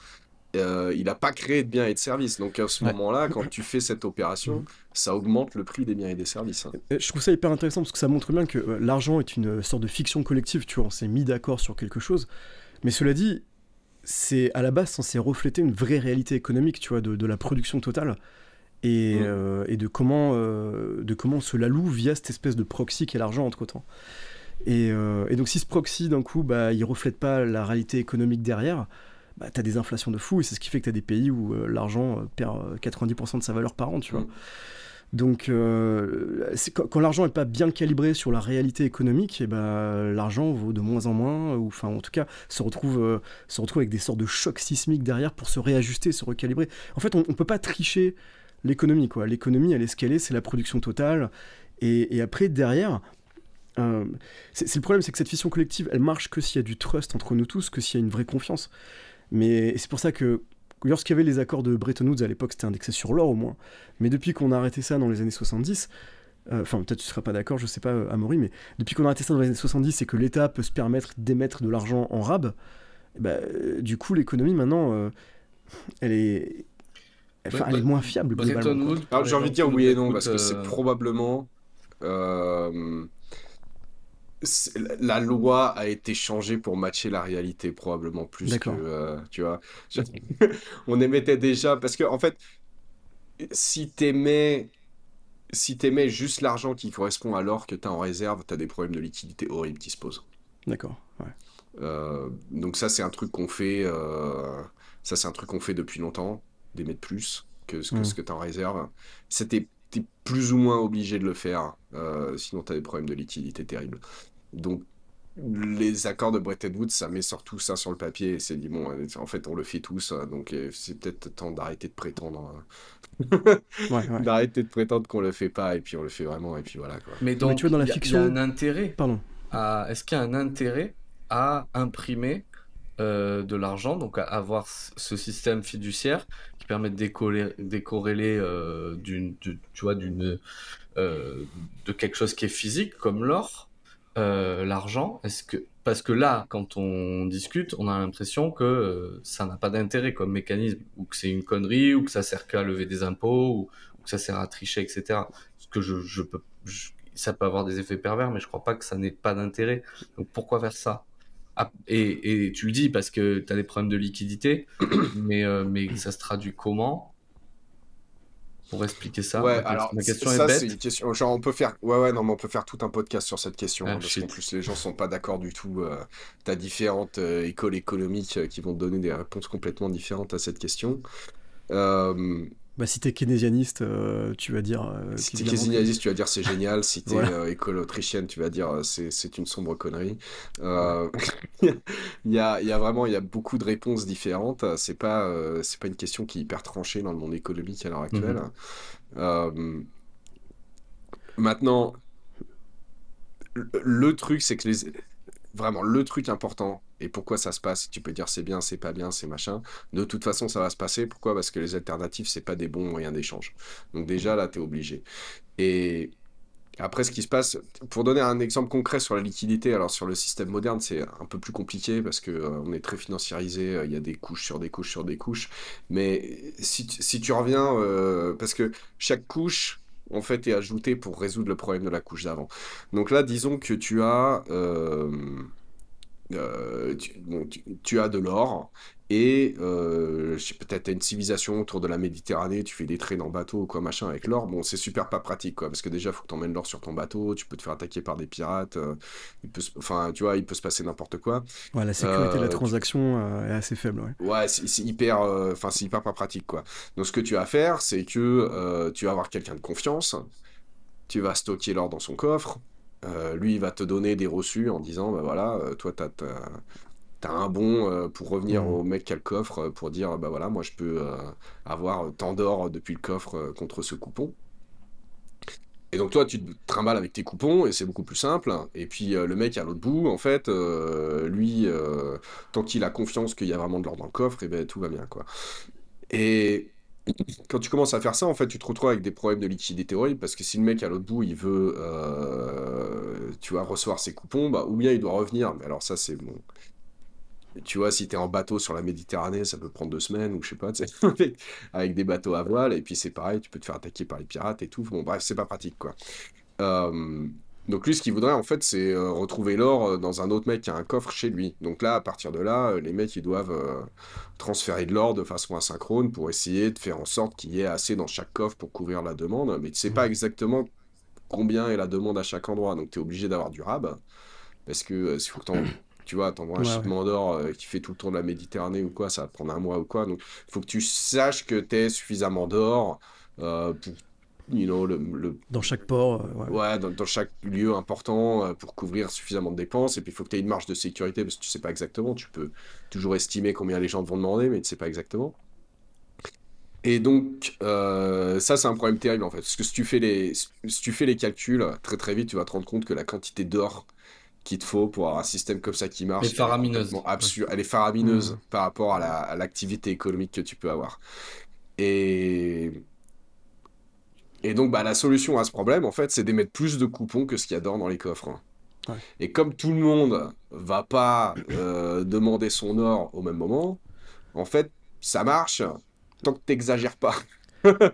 il n'a pas créé de biens et de services. Donc à ce moment-là, quand tu fais cette opération, ça augmente le prix des biens et des services. Je trouve ça hyper intéressant parce que ça montre bien que l'argent est une sorte de fiction collective. Tu vois, on s'est mis d'accord sur quelque chose. Mais cela dit, c'est à la base censé refléter une vraie réalité économique, tu vois, de la production totale. Et de comment cela loue via cette espèce de proxy qu'est l'argent entre-temps. Et donc si ce proxy, d'un coup, il reflète pas la réalité économique derrière, t'as des inflations de fou, et c'est ce qui fait que t'as des pays où l'argent perd 90% de sa valeur par an, tu vois. Donc quand l'argent n'est pas bien calibré sur la réalité économique, l'argent vaut de moins en moins, ou enfin en tout cas se retrouve avec des sortes de chocs sismiques derrière pour se réajuster, se recalibrer. En fait, on peut pas tricher l'économie, quoi. L'économie, elle est ce qu'elle est, c'est la production totale. Et après, derrière, c'est le problème, c'est que cette fission collective, elle marche que s'il y a du trust entre nous tous, que s'il y a une vraie confiance. Mais c'est pour ça que lorsqu'il y avait les accords de Bretton Woods à l'époque, c'était indexé sur l'or au moins. Mais depuis qu'on a arrêté ça dans les années 70, enfin peut-être tu ne seras pas d'accord, je sais pas, Amaury, mais depuis qu'on a arrêté ça dans les années 70 et que l'État peut se permettre d'émettre de l'argent en rab, du coup l'économie maintenant, elle est... Enfin, elle est moins fiable Bretton globalement. Woods, Alors, j'ai envie de dire oui et non, parce que c'est écoute, probablement... la loi a été changée pour matcher la réalité, probablement plus que... D'accord. tu vois, on émettait déjà... Parce que, en fait, si t'émets juste l'argent qui correspond à l'or que t'as en réserve, t'as des problèmes de liquidité horribles qui se posent. D'accord, ouais. Donc ça, c'est un truc qu'on fait... Ça, c'est un truc qu'on fait depuis longtemps, d'émettre plus que ce que t'as en réserve. T'es plus ou moins obligé de le faire, sinon t'as des problèmes de liquidité terribles. Donc, les accords de Bretton Woods, ça met surtout ça sur le papier et c'est dit, bon, en fait, on le fait tous, donc c'est peut-être temps d'arrêter de prétendre... Ouais. d'arrêter de prétendre qu'on le fait pas et puis on le fait vraiment et puis voilà quoi. Mais Mais donc, tu vois, dans la il y a fiction... un intérêt Pardon. est-ce qu'il y a un intérêt à imprimer de l'argent, donc à avoir ce système fiduciaire qui permet de décorréler tu vois, de quelque chose qui est physique comme l'or, l'argent. Parce que là, quand on discute, on a l'impression que ça n'a pas d'intérêt comme mécanisme, ou que c'est une connerie, ou que ça sert qu'à lever des impôts, ou que ça sert à tricher, etc. Ce que ça peut avoir des effets pervers, mais je crois pas que ça n'ait pas d'intérêt. Donc pourquoi faire ça? Et tu le dis parce que tu as des problèmes de liquidité, mais ça se traduit comment pour expliquer ça? Ouais, alors Ma question est ça c'est bête. une question. Genre on peut faire, ouais non mais on peut faire tout un podcast sur cette question Ah, parce shit. qu'en plus les gens sont pas d'accord du tout. T'as différentes écoles économiques qui vont te donner des réponses complètement différentes à cette question. Si t'es keynésianiste, tu vas dire... Si t'es qu'évidemment keynésiste, tu vas dire c'est génial. Si t'es Voilà. école autrichienne, tu vas dire c'est une sombre connerie. Il y a vraiment il y a beaucoup de réponses différentes. C'est pas une question qui est hyper tranchée dans le monde économique à l'heure actuelle. Maintenant, le truc, c'est que vraiment, le truc important, et pourquoi ça se passe, tu peux dire c'est bien, c'est pas bien, c'est machin, de toute façon, ça va se passer. Pourquoi? Parce que les alternatives, c'est pas des bons moyens d'échange. Donc déjà, là, t'es obligé. Et après, ce qui se passe, pour donner un exemple concret sur la liquidité, alors sur le système moderne, c'est un peu plus compliqué parce que on est très financiarisé, il y a des couches sur des couches sur des couches. Mais si tu reviens, parce que chaque couche, en fait, est ajoutée pour résoudre le problème de la couche d'avant. Donc là, disons que tu as, tu as de l'or et peut-être une civilisation autour de la Méditerranée, tu fais des traits en bateau ou quoi machin avec l'or. Bon, c'est super pas pratique quoi, parce que déjà faut que t'emmènes l'or sur ton bateau, tu peux te faire attaquer par des pirates, enfin tu vois, il peut se passer n'importe quoi. Ouais, la sécurité de la transaction est assez faible, ouais. Ouais, c'est hyper, c'est hyper pas pratique quoi. Donc ce que tu vas faire, c'est que tu vas avoir quelqu'un de confiance, tu vas stocker l'or dans son coffre. Lui, il va te donner des reçus en disant, bah voilà, toi, t'as un bon pour revenir au mec qui a le coffre pour dire, bah voilà, moi, je peux avoir tant d'or depuis le coffre contre ce coupon. Et donc, toi, tu te trimbales avec tes coupons et c'est beaucoup plus simple. Et puis, le mec à l'autre bout, en fait, lui, tant qu'il a confiance qu'il y a vraiment de l'or dans le coffre, et ben tout va bien, quoi. Et quand tu commences à faire ça, en fait, tu te retrouves avec des problèmes de liquidité horribles parce que si le mec à l'autre bout, il veut, tu vois, recevoir ses coupons, bah, ou bien il doit revenir. Mais alors ça, c'est bon. Tu vois, si t'es en bateau sur la Méditerranée, ça peut prendre 2 semaines ou je sais pas, tu sais, avec des bateaux à voile. Et puis c'est pareil, tu peux te faire attaquer par les pirates et tout. Bon, bref, c'est pas pratique, quoi. Donc lui, ce qu'il voudrait, en fait, c'est retrouver l'or dans un autre mec qui a un coffre chez lui. Donc là, à partir de là, les mecs, ils doivent transférer de l'or de façon asynchrone pour essayer de faire en sorte qu'il y ait assez dans chaque coffre pour couvrir la demande. Mais tu sais pas exactement combien est la demande à chaque endroit. Donc tu es obligé d'avoir du rab. Parce que s'il faut que tu vois, t'envoies un shipment d'or qui fait tout le tour de la Méditerranée ou quoi, ça va te prendre un mois ou quoi. Donc il faut que tu saches que tu aies suffisamment d'or pour dans chaque port, ouais, dans chaque lieu important pour couvrir suffisamment de dépenses. Et puis il faut que tu aies une marge de sécurité parce que tu sais pas exactement. Tu peux toujours estimer combien les gens te vont demander, mais tu sais pas exactement. Et donc ça c'est un problème terrible en fait, parce que si tu fais les calculs très très vite, tu vas te rendre compte que la quantité d'or qu'il te faut pour avoir un système comme ça qui marche. Mais faramineuse. Elle est faramineuse par rapport à l'activité économique que tu peux avoir. Et donc, bah, la solution à ce problème, en fait, c'est d'émettre plus de coupons que ce qu'il y a d'or dans les coffres. Ouais. Et comme tout le monde va pas demander son or au même moment, en fait, ça marche tant que t'exagères pas.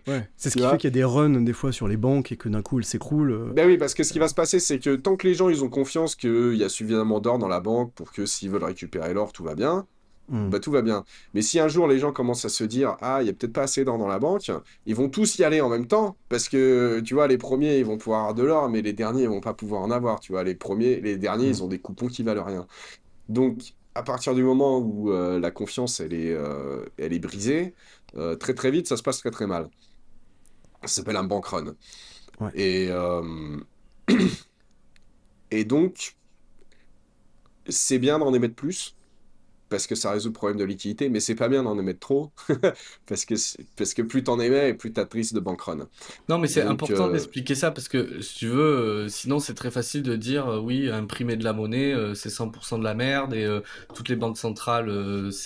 Ouais. C'est ce qui fait qu'il y a des runs des fois sur les banques et que d'un coup elles s'écroulent. Ben oui, parce que ce qui va se passer, c'est que tant que les gens ils ont confiance qu'il y a suffisamment d'or dans la banque pour que s'ils veulent récupérer l'or, tout va bien, bah tout va bien. Mais si un jour les gens commencent à se dire ah, il y a peut-être pas assez d'or dans la banque, ils vont tous y aller en même temps parce que tu vois, les premiers ils vont pouvoir avoir de l'or, mais les derniers ils vont pas pouvoir en avoir. Tu vois, les derniers ils ont des coupons qui valent rien. Donc à partir du moment où la confiance elle est brisée, très très vite ça se passe très très mal. Ça s'appelle un bank run. Ouais. Et donc, c'est bien d'en émettre plus, parce que ça résout le problème de liquidité, mais c'est pas bien d'en émettre trop, parce que plus t'en émets, et plus t'as de risque de bank run. Non, mais c'est Donc, important d'expliquer ça parce que si tu veux, sinon c'est très facile de dire oui, imprimer de la monnaie, c'est 100% de la merde et toutes les banques centrales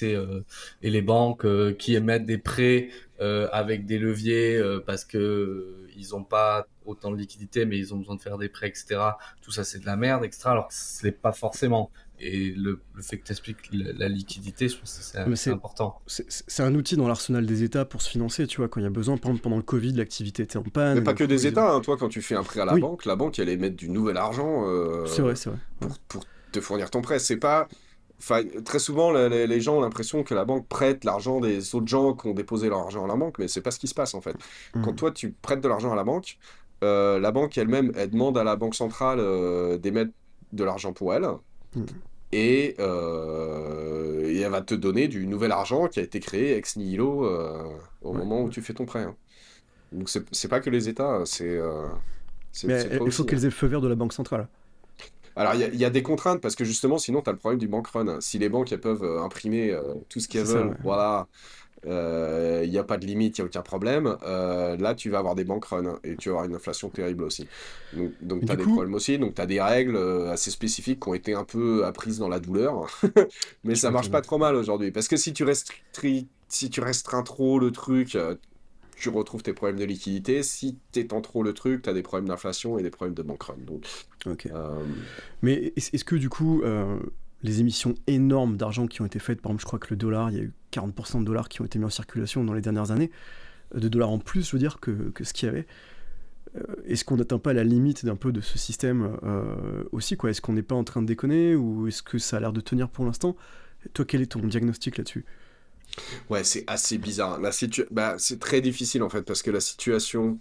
et les banques qui émettent des prêts avec des leviers parce que ils ont pas autant de liquidité, mais ils ont besoin de faire des prêts, etc. Tout ça, c'est de la merde, etc. Alors que c'est pas forcément. Et le fait que tu expliques la liquidité, je pense que c'est important. C'est un outil dans l'arsenal des États pour se financer, tu vois, quand il y a besoin. Par exemple, pendant le Covid, l'activité était en panne. Mais pas que des États, hein. Toi, quand tu fais un prêt à la banque elle émet du nouvel argent c'est vrai. Pour te fournir ton prêt. C'est pas... Enfin, très souvent, les gens ont l'impression que la banque prête l'argent des autres gens qui ont déposé leur argent à la banque, mais c'est pas ce qui se passe, en fait. Quand toi, tu prêtes de l'argent à la banque elle-même, elle demande à la banque centrale d'émettre de l'argent pour elle. Et elle va te donner du nouvel argent qui a été créé ex nihilo au moment où tu fais ton prêt. Hein. Donc c'est pas que les États, mais il faut qu'elles aient le feu vert de la banque centrale. Alors il y a des contraintes parce que justement sinon tu as le problème du bank run. Si les banques elles peuvent imprimer tout ce qu'elles veulent, voilà. Il n'y a pas de limite, il n'y a aucun problème. Là, tu vas avoir des bank runs et tu vas avoir une inflation terrible aussi. Donc tu as des problèmes aussi. Donc, tu as des règles assez spécifiques qui ont été un peu apprises dans la douleur. Mais ça marche pas trop mal aujourd'hui. Parce que si tu restreins trop le truc, tu retrouves tes problèmes de liquidité. Si tu étends trop le truc, tu as des problèmes d'inflation et des problèmes de bank run. Donc, mais est-ce que du coup... les émissions énormes d'argent qui ont été faites, par exemple, je crois que le dollar, il y a eu 40% de dollars qui ont été mis en circulation dans les dernières années, de dollars en plus, je veux dire, que ce qu'il y avait. Est-ce qu'on n'atteint pas la limite d'un peu de ce système aussi, quoi ? Est-ce qu'on n'est pas en train de déconner, ou est-ce que ça a l'air de tenir pour l'instant ? Toi, quel est ton diagnostic là-dessus ? Ouais, c'est assez bizarre. C'est très difficile, en fait, parce que la situation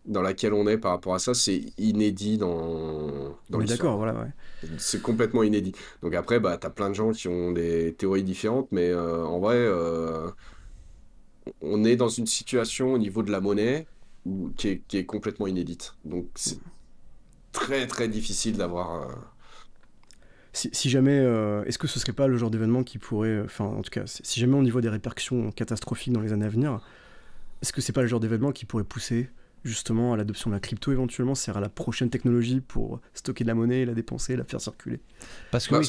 dans laquelle on est par rapport à ça, c'est inédit dans l'histoire. D'accord, voilà, ouais. C'est complètement inédit. Donc après, t'as plein de gens qui ont des théories différentes, mais en vrai, on est dans une situation au niveau de la monnaie qui est complètement inédite. Donc c'est très très difficile d'avoir... Si jamais, est-ce que ce serait pas le genre d'événement qui pourrait... Enfin, en tout cas, si jamais on y voit des répercussions catastrophiques dans les années à venir, est-ce que c'est pas le genre d'événement qui pourrait pousser justement à l'adoption de la crypto éventuellement, c'est-à-dire à la prochaine technologie pour stocker de la monnaie, la dépenser, la faire circuler. Parce que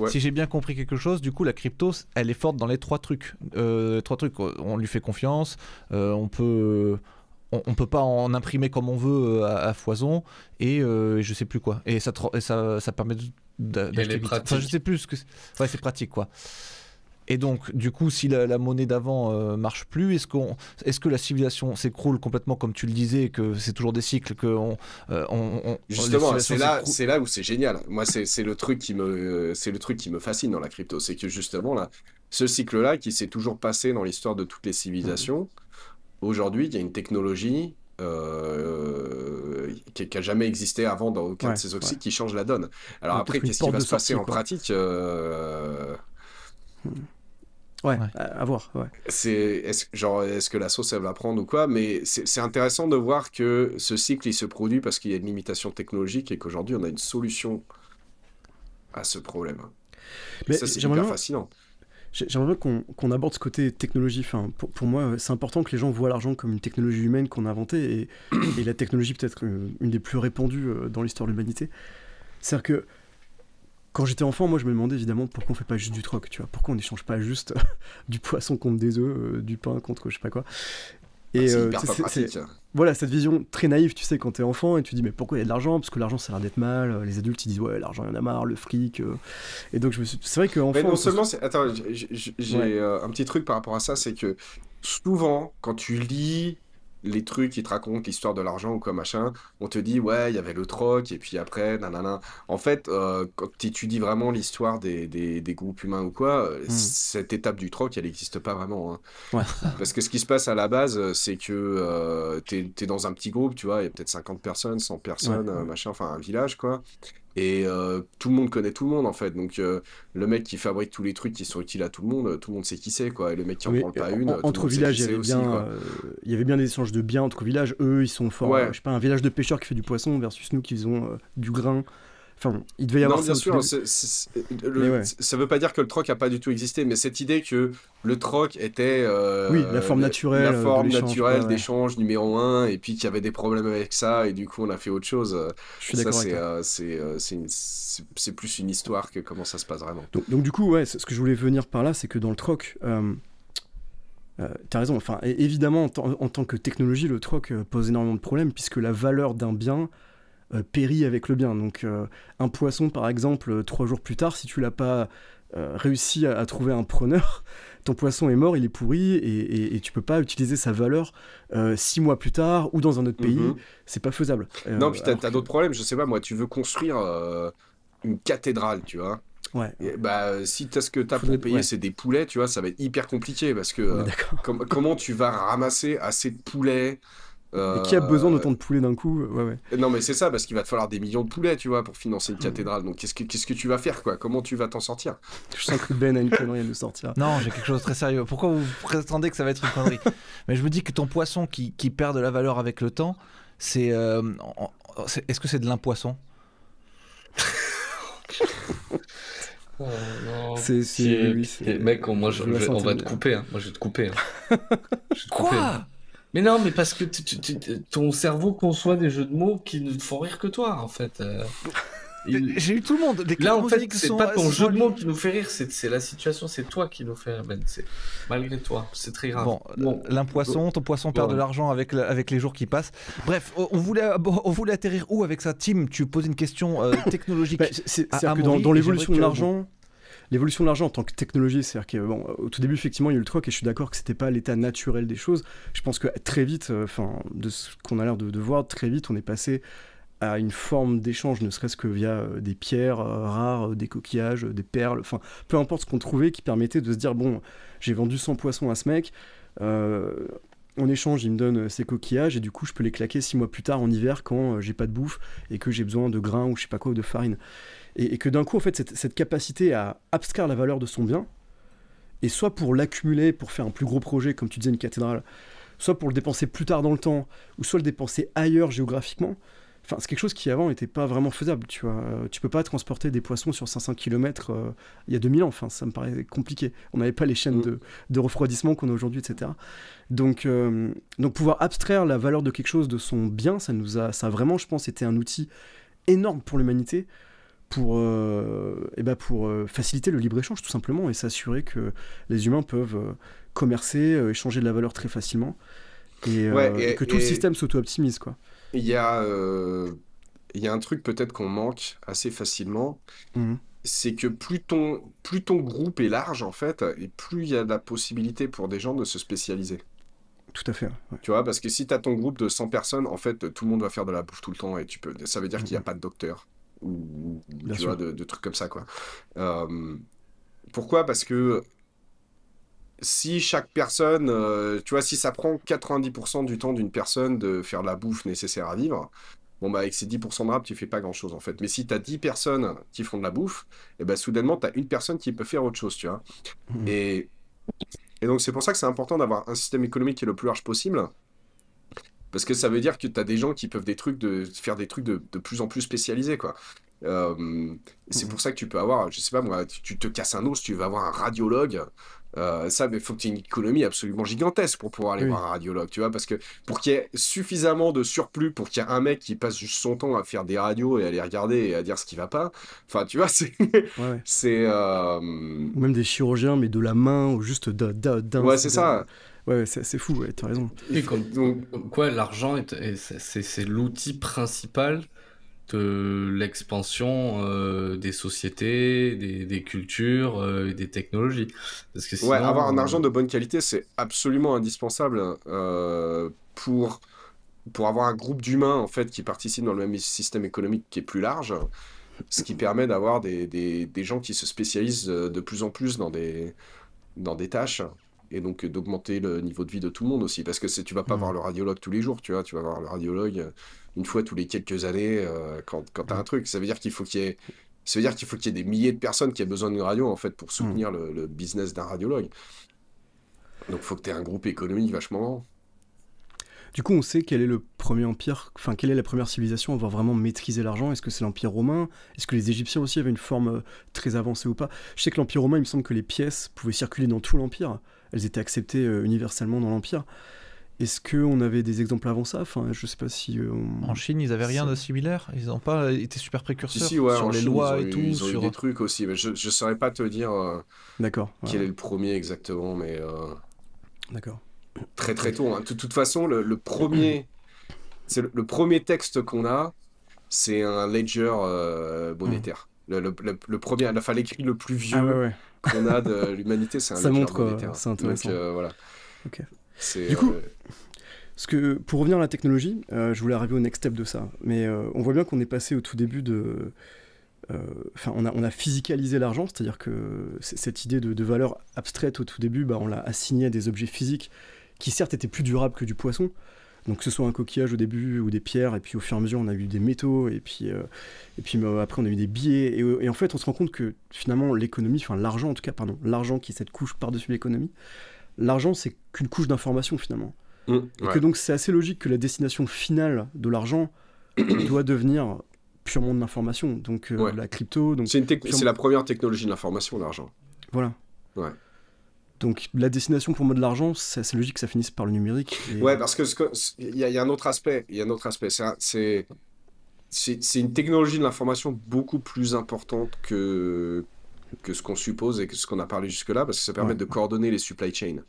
si j'ai bien compris quelque chose, du coup la crypto, elle est forte dans les trois trucs. On lui fait confiance, on peut pas en imprimer comme on veut à foison, et je sais plus quoi. Et ça permet d'acheter vite. Enfin, je sais plus ce que c'est. Ouais, c'est pratique quoi. Et donc, du coup, si la monnaie d'avant marche plus, est-ce que la civilisation s'écroule complètement, comme tu le disais, que c'est toujours des cycles, Justement, c'est là où c'est génial. Moi, c'est le truc qui me fascine dans la crypto, c'est que justement là, ce cycle-là qui s'est toujours passé dans l'histoire de toutes les civilisations, aujourd'hui, il y a une technologie qui n'a jamais existé avant dans aucun de ces oxydes qui change la donne. Alors après, qu'est-ce qui va se passer en pratique à voir. Ouais. Est-ce que la sauce elle va prendre ou quoi, mais c'est intéressant de voir que ce cycle il se produit parce qu'il y a une limitation technologique et qu'aujourd'hui on a une solution à ce problème. Mais ça c'est hyper fascinant. J'aimerais bien qu'on aborde ce côté technologie. Enfin, pour moi, c'est important que les gens voient l'argent comme une technologie humaine qu'on a inventée et la technologie peut-être une des plus répandues dans l'histoire de l'humanité. C'est-à-dire que quand j'étais enfant, moi je me demandais évidemment pourquoi on fait pas juste du troc, tu vois, pourquoi on n'échange pas juste du poisson contre des œufs, du pain contre je sais pas quoi. Et C'est hyper tu pas sais, pratique. voilà, cette vision très naïve, tu sais, quand t'es enfant et tu dis mais pourquoi il y a de l'argent? Parce que l'argent ça a l'air d'être mal, les adultes ils disent ouais l'argent il y en a marre, le fric. Et donc c'est vrai qu'enfant... Mais non seulement, attends, j'ai Ouais. un petit truc par rapport à ça, c'est que souvent, quand tu lis les trucs qui te racontent l'histoire de l'argent ou quoi machin, on te dit, ouais, il y avait le troc, et puis après, nanana. En fait, quand tu étudies vraiment l'histoire des groupes humains ou quoi, Hmm. cette étape du troc, elle n'existe pas vraiment, hein. Ouais. Parce que ce qui se passe à la base, c'est que t'es dans un petit groupe, tu vois, il y a peut-être 50 personnes, 100 Ouais. personnes, machin, enfin un village, quoi. Et tout le monde connaît tout le monde, en fait. Donc, le mec qui fabrique tous les trucs qui sont utiles à tout le monde sait qui c'est, quoi. Et le mec qui en Mais branle pas une, tout le entre monde sait qui villages, c'est aussi, quoi. il y avait bien des échanges de biens entre villages. Eux, ils sont forts. Ouais. Je sais pas, un village de pêcheurs qui fait du poisson versus nous qui faisons du grain. Enfin, il devait y avoir Non, ça bien au tout sûr, début. Mais ouais. ça veut pas dire que le troc a pas du tout existé, mais cette idée que le troc était Oui, la forme la naturelle de forme l'échange. Ouais, naturelle ouais. d'échange numéro un, et puis qu'il y avait des problèmes avec ça, et du coup on a fait autre chose, Je suis ça d'accord avec toi. c'est plus une histoire que comment ça se passe vraiment. Donc du coup, ouais, ce que je voulais venir par là, c'est que dans le troc, t'as raison. Enfin, évidemment, en tant que technologie, le troc pose énormément de problèmes puisque la valeur d'un bien périt avec le bien. Donc, un poisson, par exemple, 3 jours plus tard, si tu l'as pas réussi à trouver un preneur, ton poisson est mort, il est pourri et tu peux pas utiliser sa valeur 6 mois plus tard ou dans un autre pays. Mhm. C'est pas faisable. Non, puis Alors t'as que, d'autres problèmes, je sais pas, moi, tu veux construire une cathédrale, tu vois. ouais, Et bah, si t'as ce que t'as pour faudrait, payer, ouais, c'est des poulets, tu vois, ça va être hyper compliqué parce que on est d'accord. comment tu vas ramasser assez de poulets Et qui a besoin euh, d'autant de poulets d'un coup? Ouais, ouais. Non, mais c'est ça, parce qu'il va te falloir des millions de poulets, tu vois, pour financer une Hmm. cathédrale. Donc, qu'est-ce que tu vas faire, quoi? Comment tu vas t'en sortir? Je sens que Ben a une connerie à nous sortir. Non, j'ai quelque chose de très sérieux. Pourquoi vous prétendez que ça va être une connerie? Mais je me dis que ton poisson qui perd de la valeur avec le temps, c'est. Est-ce que c'est de l'impoisson? Oh non. Oui, Mec, moi, je la on sentais va te venir. couper, hein. Moi, je vais te couper, hein. Je vais te couper, hein. Quoi? Mais non, mais parce que ton cerveau conçoit des jeux de mots qui ne font rire que toi, en fait. J'ai eu tout le monde. Les Là, en fait, musiques c'est sont- pas ton sont jeu de mots alignées. qui nous fait rire, c'est la situation, c'est toi qui nous fait rire, Ben. C'est malgré toi, c'est très grave. Bon, l'impoisson, ton poisson perd de Ouais. l'argent avec les jours qui passent. Bref, on voulait atterrir où avec ça? Tim, tu poses une question technologique Bah, à c'est-à-dire que Amaury, dans et l'évolution de j'aimerais que tu l'argent, l'évolution de l'argent en tant que technologie, c'est-à-dire que bon, au tout début, effectivement, il y a eu le troc et je suis d'accord que c'était pas l'état naturel des choses. Je pense que très vite, enfin, de ce qu'on a l'air de voir, très vite, on est passé à une forme d'échange, ne serait-ce que via des pierres rares, des coquillages, des perles, enfin, peu importe ce qu'on trouvait qui permettait de se dire, bon, j'ai vendu 100 poissons à ce mec, en échange, il me donne ces coquillages et du coup, je peux les claquer 6 mois plus tard en hiver quand j'ai pas de bouffe et que j'ai besoin de grains ou je sais pas quoi, ou de farine. Et que d'un coup, en fait, cette capacité à abstraire la valeur de son bien, et soit pour l'accumuler, pour faire un plus gros projet, comme tu disais, une cathédrale, soit pour le dépenser plus tard dans le temps, ou soit le dépenser ailleurs géographiquement, enfin, c'est quelque chose qui avant n'était pas vraiment faisable, tu vois. Tu peux pas transporter des poissons sur 500 km il y a 2000 ans, enfin, ça me paraît compliqué. On n'avait pas les chaînes de refroidissement qu'on a aujourd'hui, etc. Donc pouvoir abstraire la valeur de quelque chose de son bien, ça a vraiment, je pense, été un outil énorme pour l'humanité, pour faciliter le libre-échange tout simplement et s'assurer que les humains peuvent commercer, échanger de la valeur très facilement Ouais, et que tout le système s'auto-optimise, quoi. il y a, il y a un truc peut-être qu'on manque assez facilement, Mhm. c'est que plus ton groupe est large, en fait, et plus il y a de la possibilité pour des gens de se spécialiser. Tout à fait, ouais. Tu vois, parce que si tu as ton groupe de 100 personnes, en fait, tout le monde va faire de la bouffe tout le temps, et ça veut dire qu'il n'y a Mhm. pas de docteur, ou Bien tu sûr. vois, de trucs comme ça, quoi. Euh, Pourquoi? Parce que si chaque personne, tu vois, si ça prend 90% du temps d'une personne de faire la bouffe nécessaire à vivre, bon, bah, avec ces 10% de rap, tu fais pas grand-chose, en fait. Mais si tu as 10 personnes qui font de la bouffe, et ben soudainement, tu as une personne qui peut faire autre chose, tu vois. Mhm. Et, et donc, c'est pour ça que c'est important d'avoir un système économique qui est le plus large possible, parce que ça veut dire que tu as des gens qui peuvent faire des trucs de plus en plus spécialisés, quoi. C'est Mhm. pour ça que tu peux avoir, je sais pas moi, tu te casses un os, tu vas avoir un radiologue Ça, mais il faut que tu aies une économie absolument gigantesque pour pouvoir aller Oui. voir un radiologue, tu vois, parce que pour qu'il y ait suffisamment de surplus, pour qu'il y ait un mec qui passe juste son temps à faire des radios et à les regarder et à dire ce qui va pas, enfin, tu vois, c'est... Ouais, ouais. c'est Ou même des chirurgiens, mais de la main, ou juste ouais, c'est ça. Ouais, c'est fou, ouais, t'as raison. Et Donc, comme quoi, l'argent, c'est l'outil principal de l'expansion des sociétés, des cultures et des technologies. Parce que ouais, avoir un sinon, argent de bonne qualité, c'est absolument indispensable pour avoir un groupe d'humains, en fait, qui participent dans le même système économique qui est plus large, ce qui permet d'avoir des gens qui se spécialisent de plus en plus dans des tâches, et donc d'augmenter le niveau de vie de tout le monde aussi, parce que tu vas pas voir le radiologue tous les jours, tu vois, tu vas voir le radiologue une fois tous les quelques années quand tu as un truc. Ça veut dire qu'il faut qu'il y ait des milliers de personnes qui aient besoin d'une radio, en fait, pour soutenir le business d'un radiologue. Donc il faut que tu aies un groupe économique vachement grand. Du coup, on sait quel est le premier empire, enfin, quelle est la première civilisation à avoir vraiment maîtrisé l'argent. Est-ce que c'est l'Empire romain? Est-ce que les Égyptiens aussi avaient une forme très avancée ou pas? Je sais que l'Empire romain, il me semble que les pièces pouvaient circuler dans tout l'Empire. Elles étaient acceptées universellement dans l'Empire. Est-ce qu'on avait des exemples avant ça? Enfin, je sais pas si... En Chine, ils avaient rien de similaire. Ils n'ont pas été super précurseurs Ouais, sur en les Chine, lois et tout. ils ont eu Sur... des trucs aussi, mais je saurais pas te dire D'accord. quel est le premier exactement, mais D'accord. très très tôt, hein. De toute façon, le premier... C'est le premier texte qu'on a, c'est un ledger monétaire. Le premier, enfin l'écrit le plus vieux ouais. qu'on a de l'humanité, c'est un Ça ledger montre, monétaire. c'est intéressant. Donc voilà. Ok. C'est, Du coup, parce que pour revenir à la technologie, je voulais arriver au next step de ça, mais on voit bien qu'on est passé au tout début de... Enfin, on a physicalisé l'argent, c'est-à-dire que cette idée de valeur abstraite au tout début, on l'a assignée à des objets physiques qui certes étaient plus durables que du poisson. Donc que ce soit un coquillage au début ou des pierres, et puis au fur et à mesure on a eu des métaux, et puis après on a eu des billets, et en fait on se rend compte que finalement l'économie, enfin l'argent en tout cas, pardon, l'argent qui est cette couche par-dessus l'économie, l'argent c'est qu'une couche d'information finalement. Et que donc c'est assez logique que la destination finale de l'argent doit devenir purement de l'information, donc la crypto... Donc c'est la première technologie de l'information, l'argent. Voilà. Ouais. Donc la destination pour moi de l'argent, c'est assez logique que ça finisse par le numérique. Ouais, parce que il y a un autre aspect. C'est une technologie de l'information beaucoup plus importante que ce qu'on suppose et que ce qu'on a parlé jusque-là, parce que ça permet de coordonner les supply chains.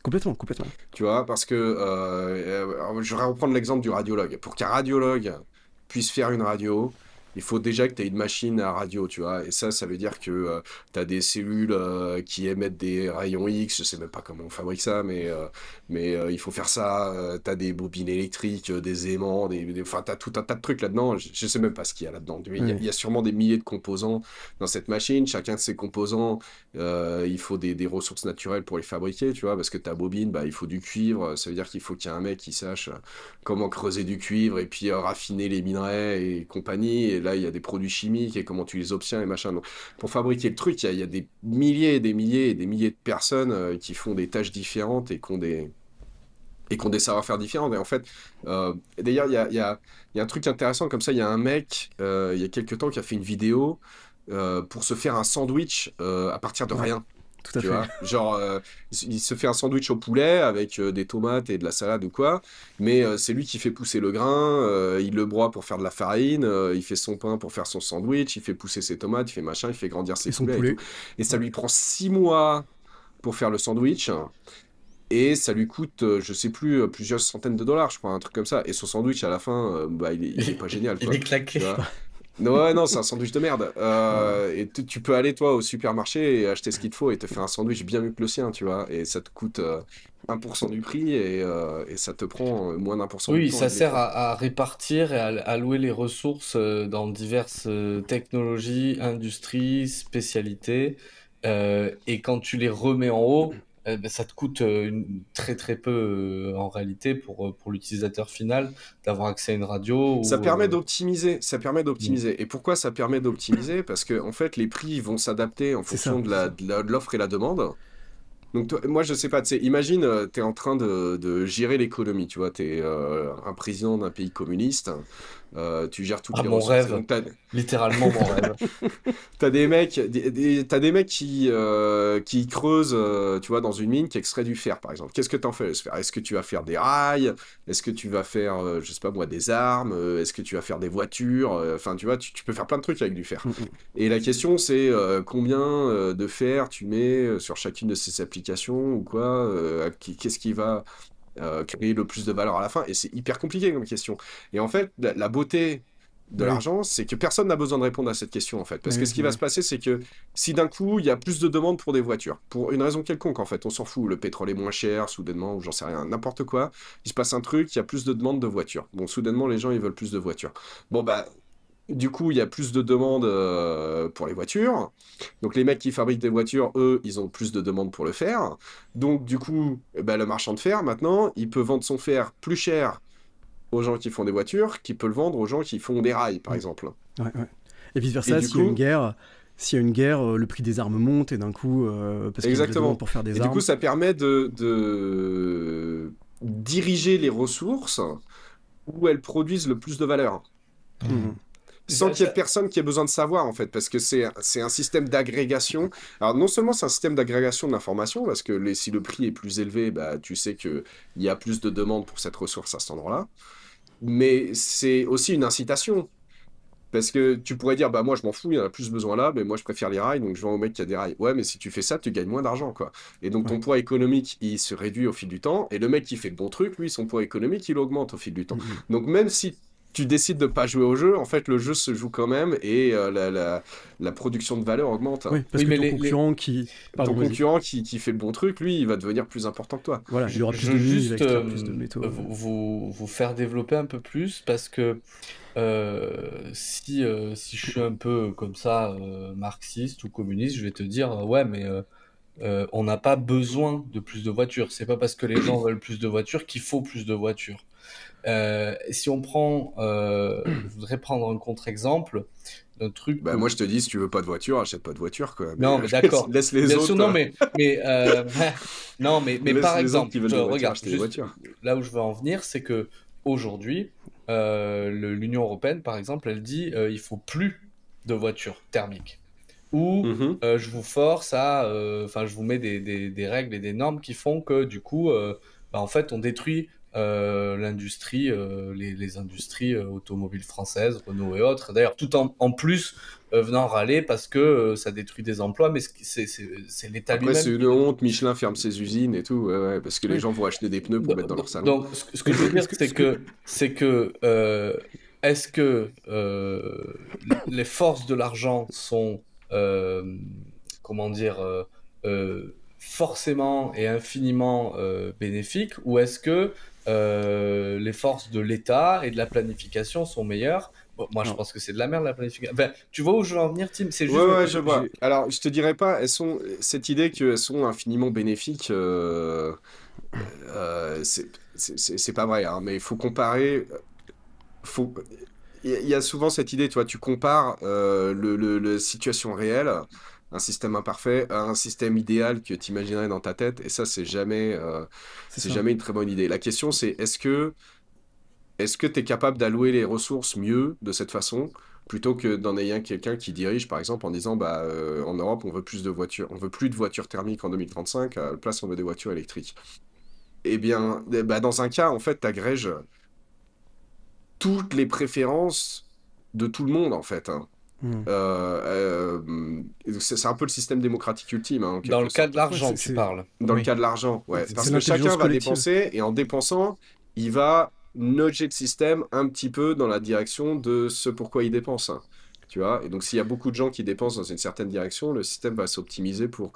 Complètement. Tu vois, parce que je vais reprendre l'exemple du radiologue. Pour qu'un radiologue puisse faire une radio, il faut déjà que tu aies une machine à radio, tu vois. Et ça veut dire que tu as des cellules qui émettent des rayons X. Je sais même pas comment on fabrique ça, mais il faut faire ça. Tu as des bobines électriques, des aimants, enfin, tu as tout un tas de trucs là-dedans. Je sais même pas ce qu'il y a là-dedans. Il y a sûrement des milliers de composants dans cette machine. Chacun de ces composants, il faut des ressources naturelles pour les fabriquer, tu vois. Parce que ta bobine, il faut du cuivre. Ça veut dire qu'il faut qu'il y ait un mec qui sache comment creuser du cuivre et puis raffiner les minerais et compagnie. Et là, il y a des produits chimiques et comment tu les obtiens et machin. Donc, pour fabriquer le truc, il y a des milliers et des milliers et des milliers de personnes qui font des tâches différentes et qui ont des savoir-faire différents. Et en fait, d'ailleurs, il y a un truc intéressant comme ça. Il y a un mec, il y a quelques temps, qui a fait une vidéo pour se faire un sandwich à partir de rien. Tout à fait. Vois, genre, il se fait un sandwich au poulet avec des tomates et de la salade ou quoi, mais c'est lui qui fait pousser le grain, il le broie pour faire de la farine, il fait son pain pour faire son sandwich, il fait pousser ses tomates, il fait machin, il fait grandir ses poulets. Et tout. Et ça lui prend 6 mois pour faire le sandwich, et ça lui coûte, je sais plus, plusieurs centaines de dollars, je crois, un truc comme ça. Et son sandwich, à la fin, il est pas génial. Il est claqué. Ouais, non, c'est un sandwich de merde. Et tu peux aller, toi, au supermarché et acheter ce qu'il te faut et te faire un sandwich bien mieux que le sien, tu vois. Et ça te coûte 1% du prix et ça te prend moins d'1% du temps. Oui, ça sert à répartir et à allouer les ressources dans diverses technologies, industries, spécialités. Et quand tu les remets en haut, ça te coûte très très peu en réalité pour l'utilisateur final d'avoir accès à une radio. Ça permet d'optimiser. Et pourquoi ça permet d'optimiser? Parce que en fait, les prix vont s'adapter en fonction de l'offre et la demande. Donc moi je sais pas, tu sais, imagine t'es en train de gérer l'économie, tu vois, t'es un président d'un pays communiste, tu gères toutes Ah, les mon ressources. Et rêve. donc Littéralement mon rêve. t'as des mecs qui creusent, tu vois, dans une mine qui extrait du fer, par exemple. Qu'est-ce que t'en fais de ce fer? Est-ce que tu vas faire des rails? Est-ce que tu vas faire, je sais pas moi, des armes? Est-ce que tu vas faire des voitures? Enfin, tu vois, tu peux faire plein de trucs avec du fer. Et la question, c'est combien de fer tu mets sur chacune de ces applications ou quoi? Qu'est-ce qui va créer le plus de valeur à la fin? Et c'est hyper compliqué comme question. Et en fait, la beauté de Oui. l'argent, c'est que personne n'a besoin de répondre à cette question, en fait. Parce que Oui, ce qui va oui. se passer, c'est que si d'un coup, il y a plus de demandes pour des voitures, pour une raison quelconque, en fait, on s'en fout, le pétrole est moins cher, soudainement, ou j'en sais rien, n'importe quoi, il se passe un truc, il y a plus de demandes de voitures. Bon, soudainement, les gens, ils veulent plus de voitures. Bon, bah, du coup, il y a plus de demandes pour les voitures. Donc, les mecs qui fabriquent des voitures, eux, ils ont plus de demandes pour le fer. Donc, du coup, eh ben, le marchand de fer, maintenant, il peut vendre son fer plus cher aux gens qui font des voitures, qui peut le vendre aux gens qui font des rails, par exemple. Ouais, ouais. Et vice Et versa, du s'il y a une coup- guerre, le prix des armes monte et d'un coup, parce qu'il y a de la Exactement. demande pour faire des Et du armes. coup, ça permet de diriger les ressources où elles produisent le plus de valeur. Mhm. Sans qu'il y ait personne qui ait besoin de savoir, en fait, parce que c'est un système d'agrégation. Alors, non seulement c'est un système d'agrégation de l'information, parce que si le prix est plus élevé, bah, tu sais qu'il y a plus de demandes pour cette ressource à cet endroit-là. Mais c'est aussi une incitation. Parce que tu pourrais dire, bah moi je m'en fous, il y en a plus besoin là, mais moi je préfère les rails, donc je vends au mec qui a des rails. Ouais, mais si tu fais ça, tu gagnes moins d'argent, quoi. Et donc ton Ouais. poids économique, il se réduit au fil du temps, et le mec qui fait le bon truc, lui, son poids économique, il augmente au fil du temps. Mhm. Donc même si tu décides de pas jouer au jeu, en fait, le jeu se joue quand même, et la production de valeur augmente. Oui, parce Oui, que mais ton concurrent Pardon, Ton vas-y. concurrent qui fait le bon truc, lui, il va devenir plus important que toi. Voilà, il aura plus Je de veux mines, il va juste extraire plus de métaux. vous faire développer un peu plus parce que si je suis un peu comme ça marxiste ou communiste, je vais te dire ouais mais on n'a pas besoin de plus de voitures. C'est pas parce que les gens veulent plus de voitures qu'il faut plus de voitures. Si on prend, je voudrais prendre un contre-exemple d'un truc Bah moi je te dis, si tu veux pas de voiture, achète pas de voiture, quoi. non, mais d'accord. laisse les Bien autres, sûr, non, mais non, mais laisse par les autres exemple, qui veulent des voitures regarde, acheter des juste voitures. là où je veux en venir, c'est que aujourd'hui, l'Union européenne, par exemple, elle dit il faut plus de voitures thermiques. Ou Mhm. je vous force à, enfin, je vous mets des règles et des normes qui font que du coup, bah, en fait, on détruit l'industrie, les industries automobiles françaises, Renault et autres. D'ailleurs, tout en plus venant râler parce que ça détruit des emplois, mais c'est l'État Après, lui-même c'est une qui... honte, Michelin ferme ses usines et tout, ouais, ouais, parce que les Oui. gens vont acheter des pneus pour mettre dans leur salon. Donc, ce que je veux dire, c'est que est-ce que les forces de l'argent sont, comment dire, forcément et infiniment bénéfiques, ou est-ce que les forces de l'État et de la planification sont meilleures? Bon, moi, je Non. pense que c'est de la merde, la planification. Enfin, tu vois où je veux en venir, Tim? C'est juste... Ouais, ouais, je vois. Alors, je te dirais pas, cette idée qu'elles sont infiniment bénéfiques, c'est pas vrai, hein, mais il faut comparer. Faut... Il y a souvent cette idée, tu vois, tu compares la situation réelle, un système imparfait, à un système idéal que tu imaginerais dans ta tête, et ça, c'est jamais C'est ça. une très bonne idée. La question, c'est est-ce que tu es capable d'allouer les ressources mieux de cette façon, plutôt que d'en ayant quelqu'un qui dirige, par exemple, en disant, bah, en Europe, on veut plus de voitures, on veut plus de voitures thermiques en 2035, à la place, on veut des voitures électriques. Eh bien, bah, dans un cas, en fait, tu agrèges toutes les préférences de tout le monde, en fait, hein. Mhm. C'est un peu le système démocratique ultime, hein, en Dans le quelque cas sorte. de l'argent, Ouais, tu parles. Dans le Oui. cas de l'argent, ouais. C'est Parce que l'intelligence chacun va collective. dépenser, et en dépensant, il va nudger le système un petit peu dans la direction de ce pourquoi il dépense, hein. Tu vois? Et donc, s'il y a beaucoup de gens qui dépensent dans une certaine direction, le système va s'optimiser pour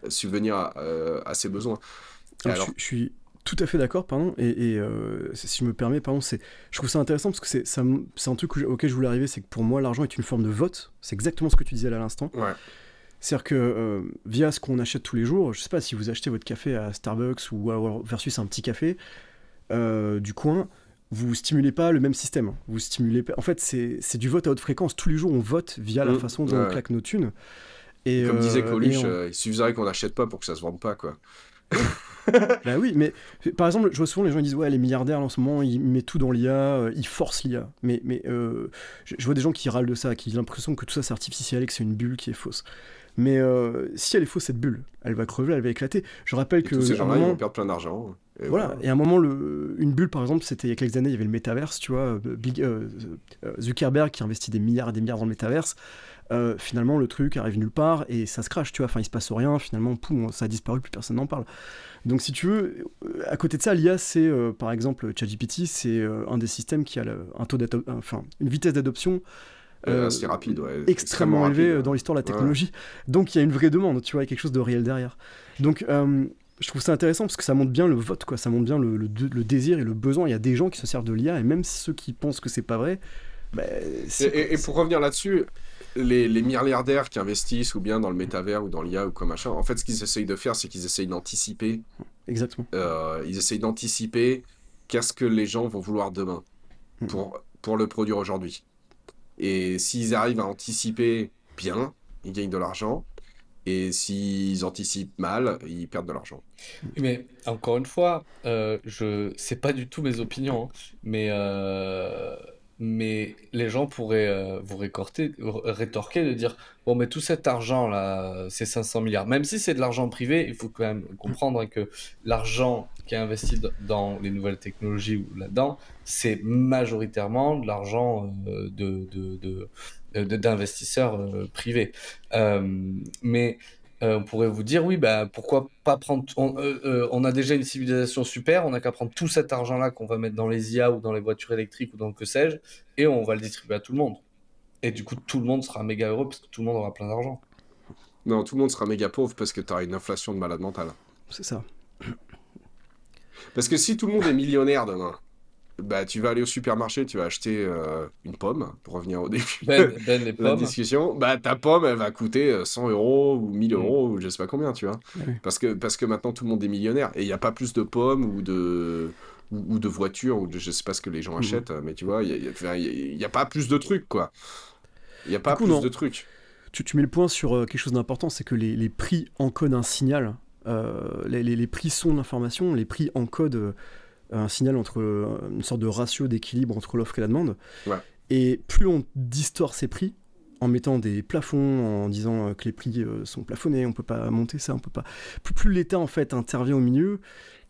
subvenir à ses besoins. Alors, je suis tout à fait d'accord, pardon, et si je me permets, pardon, je trouve ça intéressant parce que c'est un truc auquel je voulais arriver, c'est que pour moi, l'argent est une forme de vote. C'est exactement ce que tu disais là à l'instant. Ouais. C'est-à-dire que via ce qu'on achète tous les jours, je sais pas si vous achetez votre café à Starbucks ou versus un petit café du coin, vous stimulez pas le même système. Vous stimulez pas... En fait, c'est du vote à haute fréquence. Tous les jours, on vote via la façon dont on claque nos thunes. Et, Comme disait Coluche, et il suffirait qu'on n'achète pas pour que ça se vende pas, quoi. bah oui, mais par exemple, je vois souvent les gens qui disent ouais, les milliardaires en ce moment, ils mettent tout dans l'IA, ils forcent l'IA. Mais je vois des gens qui râlent de ça, qui ont l'impression que tout ça c'est artificiel et que c'est une bulle qui est fausse. Mais si elle est fausse, cette bulle, elle va crever, elle va éclater. Je rappelle Et que tous ces à un gens-là, ils moment, vont perdre plein d'argent. Et voilà, et à un moment, une bulle, par exemple, c'était il y a quelques années, il y avait le métaverse, tu vois, Zuckerberg qui investit des milliards et des milliards dans le métaverse. Finalement, le truc arrive nulle part et ça se crache, tu vois. Enfin, il se passe rien. Finalement, poum, ça a disparu, plus personne n'en parle. Donc, si tu veux, à côté de ça, l'IA, c'est par exemple ChatGPT, c'est un des systèmes qui a une vitesse d'adoption assez rapide, ouais. extrêmement élevée rapide, dans l'histoire de la technologie. Ouais. Donc, il y a une vraie demande, tu vois, il y a quelque chose de réel derrière. Donc, je trouve ça intéressant parce que ça montre bien le vote, quoi. Ça montre bien le désir et le besoin. Il y a des gens qui se servent de l'IA et même ceux qui pensent que c'est pas vrai. Bah, et pour revenir là-dessus, les milliardaires qui investissent ou bien dans le métavers ou dans l'IA ou comme machin, en fait, ce qu'ils essayent de faire, c'est qu'ils essayent d'anticiper. Exactement. Ils essayent d'anticiper qu'est-ce que les gens vont vouloir demain pour le produire aujourd'hui. Et s'ils arrivent à anticiper bien, ils gagnent de l'argent. Et s'ils anticipent mal, ils perdent de l'argent. Mais encore une fois, c'est pas du tout mes opinions, mais les gens pourraient vous rétorquer de dire bon, mais tout cet argent là, c'est 500 milliards. Même si c'est de l'argent privé, il faut quand même comprendre que l'argent qui est investi dans les nouvelles technologies ou là-dedans, c'est majoritairement de l'argent d'investisseurs privés. Mais on pourrait vous dire, oui, bah, pourquoi pas prendre... On a déjà une civilisation super, on n'a qu'à prendre tout cet argent-là qu'on va mettre dans les IA ou dans les voitures électriques ou dans que sais-je, et on va le distribuer à tout le monde. Et du coup, tout le monde sera méga heureux parce que tout le monde aura plein d'argent. Non, tout le monde sera méga pauvre parce que tu auras une inflation de malade mental. C'est ça. Parce que si tout le monde est millionnaire demain, bah, tu vas aller au supermarché, tu vas acheter une pomme, pour revenir au début les de la discussion. Bah, ta pomme, elle va coûter 100 € ou 1000 € ou je sais pas combien, tu vois. Oui. Parce que maintenant, tout le monde est millionnaire. Et il n'y a pas plus de pommes ou de voitures, ou je sais pas ce que les gens achètent, mais tu vois, il n'y a pas plus de trucs, quoi. Il n'y a pas plus de trucs. Tu mets le point sur quelque chose d'important, c'est que les prix encodent un signal. Les prix sont l'information, les prix encodent... un signal entre une sorte de ratio d'équilibre entre l'offre et la demande. Ouais. Et plus on distord ces prix, en mettant des plafonds, en disant que les prix sont plafonnés, on peut pas monter ça, on peut pas... Plus l'État en fait intervient au milieu,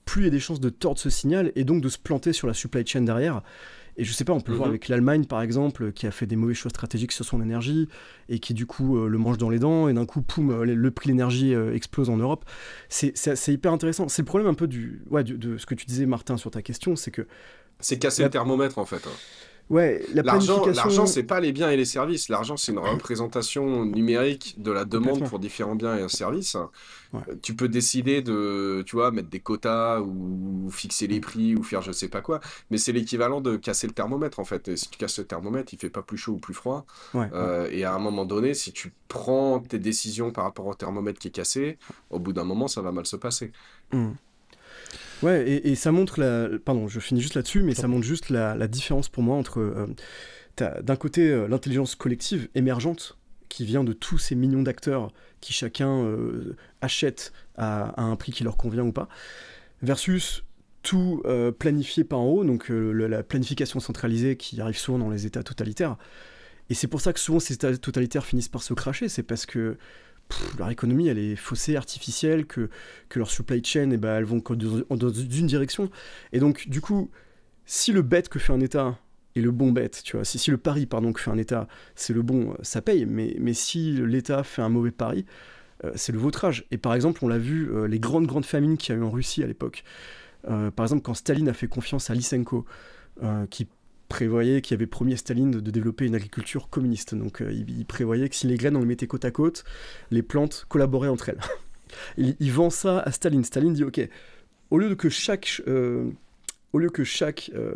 plus il y a des chances de tordre ce signal et donc de se planter sur la supply chain derrière. Et je sais pas, on peut le voir avec l'Allemagne par exemple, qui a fait des mauvais choix stratégiques sur son énergie et qui du coup le mange dans les dents et d'un coup, poum, le prix de l'énergie explose en Europe. C'est hyper intéressant. C'est le problème un peu de ce que tu disais, Martin, sur ta question, c'est que... C'est casser le thermomètre en fait. Ouais, l'argent, c'est pas les biens et les services. L'argent, c'est une représentation numérique de la demande pour différents biens et services. Ouais. Tu peux décider de, tu vois, mettre des quotas ou fixer les prix ou faire je sais pas quoi. Mais c'est l'équivalent de casser le thermomètre, en fait. Et si tu casses le thermomètre, il fait pas plus chaud ou plus froid. Et à un moment donné, si tu prends tes décisions par rapport au thermomètre qui est cassé, au bout d'un moment, ça va mal se passer. Ouais, et ça montre Pardon, je finis juste là-dessus, mais ça montre juste la différence pour moi entre... t'as d'un côté l'intelligence collective émergente qui vient de tous ces millions d'acteurs qui chacun achète à un prix qui leur convient ou pas, versus tout planifié par en haut, donc la planification centralisée qui arrive souvent dans les États totalitaires. Et c'est pour ça que souvent ces États totalitaires finissent par se cracher, c'est parce que leur économie, elle est faussée, artificielle, que leur supply chain, elles vont dans une direction. Et donc, du coup, si le bet que fait un État est le bon bet, tu vois, si le pari, pardon, que fait un État, c'est le bon, ça paye. Mais si l'État fait un mauvais pari, c'est le vautrage. Et par exemple, on l'a vu, les grandes famines qu'il y a eu en Russie à l'époque. Par exemple, quand Staline a fait confiance à Lysenko, qui prévoyait, qui avait promis à Staline de développer une agriculture communiste. Donc il prévoyait que si les graines on les mettait côte à côte, les plantes collaboraient entre elles. il vend ça à Staline. Staline dit ok, au lieu que chaque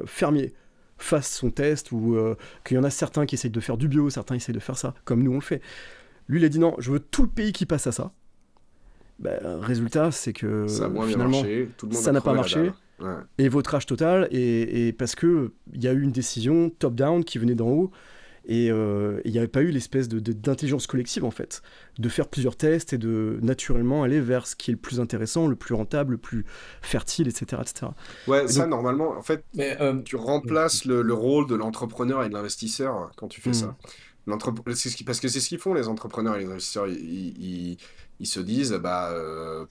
fermier fasse son test, ou qu'il y en a certains qui essayent de faire du bio, certains essayent de faire ça, comme nous on le fait. Lui il a dit non, je veux tout le pays qui passe à ça. Résultat, c'est que ça a finalement marché, tout le monde ça n'a pas marché. Ouais. Et vautrage total, et parce que il y a eu une décision top-down qui venait d'en haut, Et il n'y avait pas eu l'espèce d'intelligence collective, en fait, de faire plusieurs tests et de naturellement aller vers ce qui est le plus intéressant, le plus rentable, le plus fertile, etc. etc. Ouais, Et ça, donc, normalement, en fait, Mais tu remplaces le rôle de l'entrepreneur et de l'investisseur quand tu fais ça. Parce que c'est ce qu'ils font, les entrepreneurs et les investisseurs. Ils se disent, bah,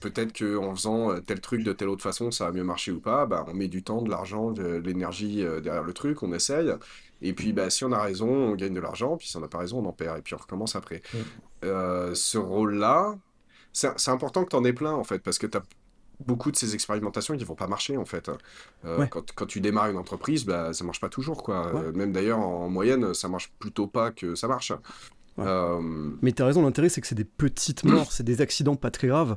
peut-être qu'en faisant tel truc de telle autre façon, ça va mieux marcher ou pas. Bah, on met du temps, de l'argent, de l'énergie derrière le truc, on essaye. Et puis, bah, si on a raison, on gagne de l'argent. Puis si on n'a pas raison, on en perd. Et puis on recommence après. Ce rôle-là, c'est important que tu en aies plein, en fait, parce que tu as beaucoup de ces expérimentations qui vont pas marcher, en fait. Ouais. Quand tu démarres une entreprise, bah, ça marche pas toujours, quoi. Ouais. Même d'ailleurs, en moyenne, ça marche plutôt pas que ça marche. Ouais. Euh, Mais t'as raison, l'intérêt c'est que c'est des petites morts, c'est des accidents pas très graves.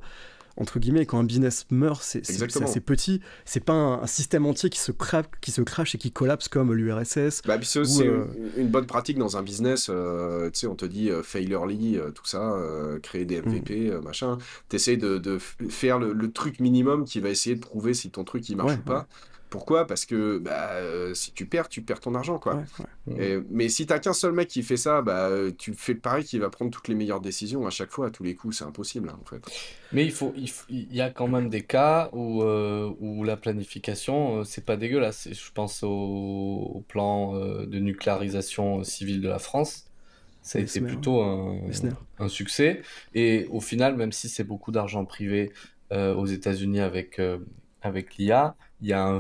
Entre guillemets, quand un business meurt, c'est Exactement. assez petit. C'est pas un système entier qui se crache et qui collapse comme l'URSS. Bah, puis c'est aussi une bonne pratique dans un business. Tu sais, on te dit failurely, tout ça, créer des MVP, machin. T'essayes de faire le truc minimum qui va essayer de prouver si ton truc il marche ou pas. Pourquoi? Parce que bah, si tu perds ton argent, quoi. Mais si t'as qu'un seul mec qui fait ça, bah, tu fais le pari qu'il va prendre toutes les meilleures décisions à chaque fois, à tous les coups. C'est impossible, hein, en fait. Mais il y a quand même des cas où la planification, c'est pas dégueulasse. Je pense au plan de nucléarisation civile de la France. Ça a été Mesmer, plutôt Messner. un succès. Et au final, même si c'est beaucoup d'argent privé aux États-Unis avec l'IA, il y a un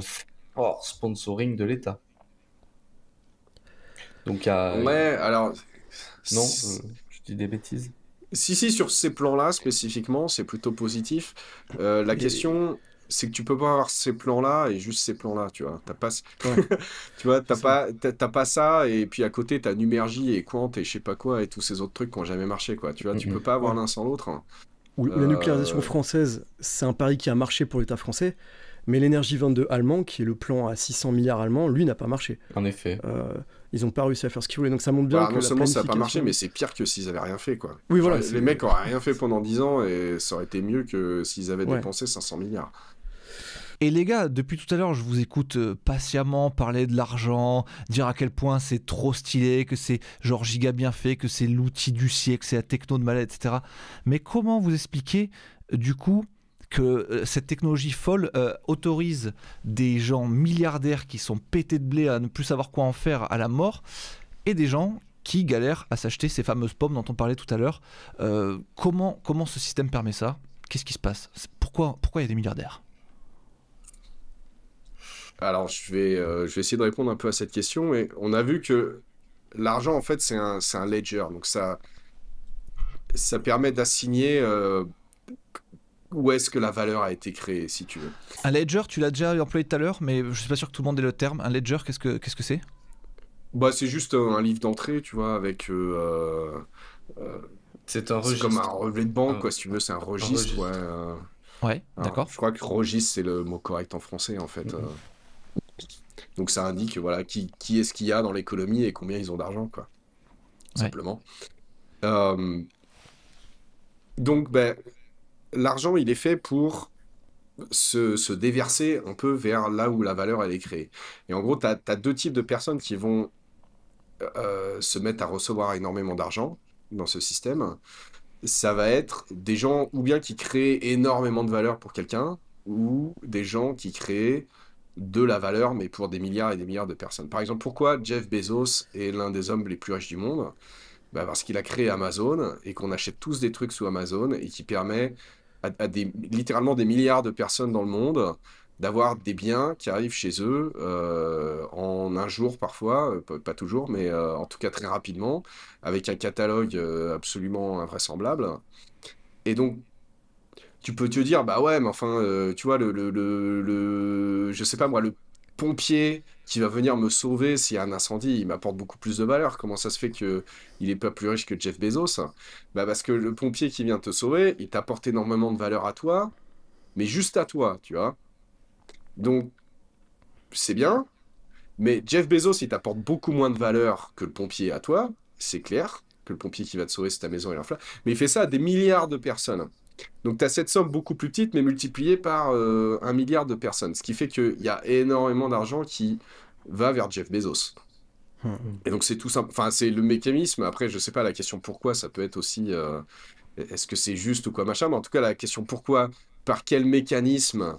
fort sponsoring de l'État. Donc il y a... Ouais, alors. Non, je dis des bêtises. Si, sur ces plans-là, spécifiquement, c'est plutôt positif. La question, c'est que tu peux pas avoir ces plans-là et juste ces plans-là, tu vois. T'as pas... tu vois, t'as pas ça, et puis à côté, t'as Numergy et Quant et je sais pas quoi, et tous ces autres trucs qui ont jamais marché, quoi. Tu vois, tu peux pas avoir l'un sans l'autre. Hein. Ou la nucléarisation française, c'est un pari qui a marché pour l'État français, mais l'énergie 22 allemand, qui est le plan à 600 milliards allemand, lui n'a pas marché. En effet. Ils n'ont pas réussi à faire ce qu'ils voulaient, donc ça montre bien Bah, que non la seulement ça n'a pas planification- marché, mais c'est pire que s'ils avaient rien fait, quoi. Oui, voilà, Genre, les mecs auraient rien fait pendant 10 ans et ça aurait été mieux que s'ils avaient dépensé 500 milliards. Et les gars, depuis tout à l'heure, je vous écoute patiemment parler de l'argent, dire à quel point c'est trop stylé, que c'est genre giga bien fait, que c'est l'outil du siècle, c'est la techno de malade, etc. Mais comment vous expliquez, du coup, que cette technologie folle autorise des gens milliardaires qui sont pétés de blé à ne plus savoir quoi en faire à la mort, et des gens qui galèrent à s'acheter ces fameuses pommes dont on parlait tout à l'heure. Comment ce système permet ça? Qu'est-ce qui se passe? Pourquoi il y a des milliardaires? Alors, je vais essayer de répondre un peu à cette question, mais on a vu que l'argent, en fait, c'est un ledger. Donc, ça permet d'assigner où est-ce que la valeur a été créée, si tu veux. Un ledger, tu l'as déjà employé tout à l'heure, mais je suis pas sûr que tout le monde ait le terme. Un ledger, qu'est-ce que c'est? Bah, c'est juste un livre d'entrée, tu vois, avec... C'est un c'est registre. comme un relevé de banque, quoi, si tu veux, c'est un registre. registre. Ouais, Alors, d'accord. je crois que registre, c'est le mot correct en français, en fait. Donc, ça indique, voilà, qui est-ce qu'il y a dans l'économie et combien ils ont d'argent, quoi. Simplement. Donc, ben, l'argent, il est fait pour se déverser un peu vers là où la valeur, elle est créée. Et en gros, tu as deux types de personnes qui vont se mettre à recevoir énormément d'argent dans ce système. Ça va être des gens ou bien qui créent énormément de valeur pour quelqu'un, ou des gens qui créent de la valeur, mais pour des milliards et des milliards de personnes. Par exemple, pourquoi Jeff Bezos est l'un des hommes les plus riches du monde? Bah parce qu'il a créé Amazon et qu'on achète tous des trucs sous Amazon et qui permet à littéralement des milliards de personnes dans le monde d'avoir des biens qui arrivent chez eux en un jour parfois, pas toujours, mais en tout cas très rapidement, avec un catalogue absolument invraisemblable. Et donc, tu peux te dire, bah ouais, mais enfin, tu vois, je sais pas moi, le pompier qui va venir me sauver s'il y a un incendie, il m'apporte beaucoup plus de valeur. Comment ça se fait qu'il n'est pas plus riche que Jeff Bezos? Bah parce que le pompier qui vient te sauver, il t'apporte énormément de valeur à toi, mais juste à toi, tu vois. Donc, c'est bien, mais Jeff Bezos, il t'apporte beaucoup moins de valeur que le pompier à toi, c'est clair, que le pompier qui va te sauver si ta maison est en flamme, mais il fait ça à des milliards de personnes. Donc, tu as cette somme beaucoup plus petite, mais multipliée par 1 milliard de personnes, ce qui fait qu'il y a énormément d'argent qui va vers Jeff Bezos. Et donc c'est tout simple, enfin c'est le mécanisme. Après, je sais pas la question pourquoi, ça peut être aussi est-ce que c'est juste ou quoi machin, mais en tout cas la question pourquoi, par quel mécanisme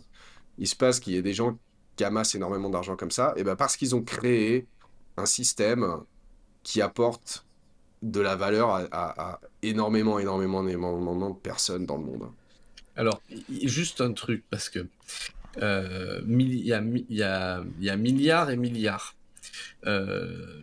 il se passe qu'il y ait des gens qui amassent énormément d'argent comme ça, et ben parce qu'ils ont créé un système qui apporte de la valeur à énormément, énormément, énormément de personnes dans le monde. Alors, juste un truc, parce que il y a milliards et milliards.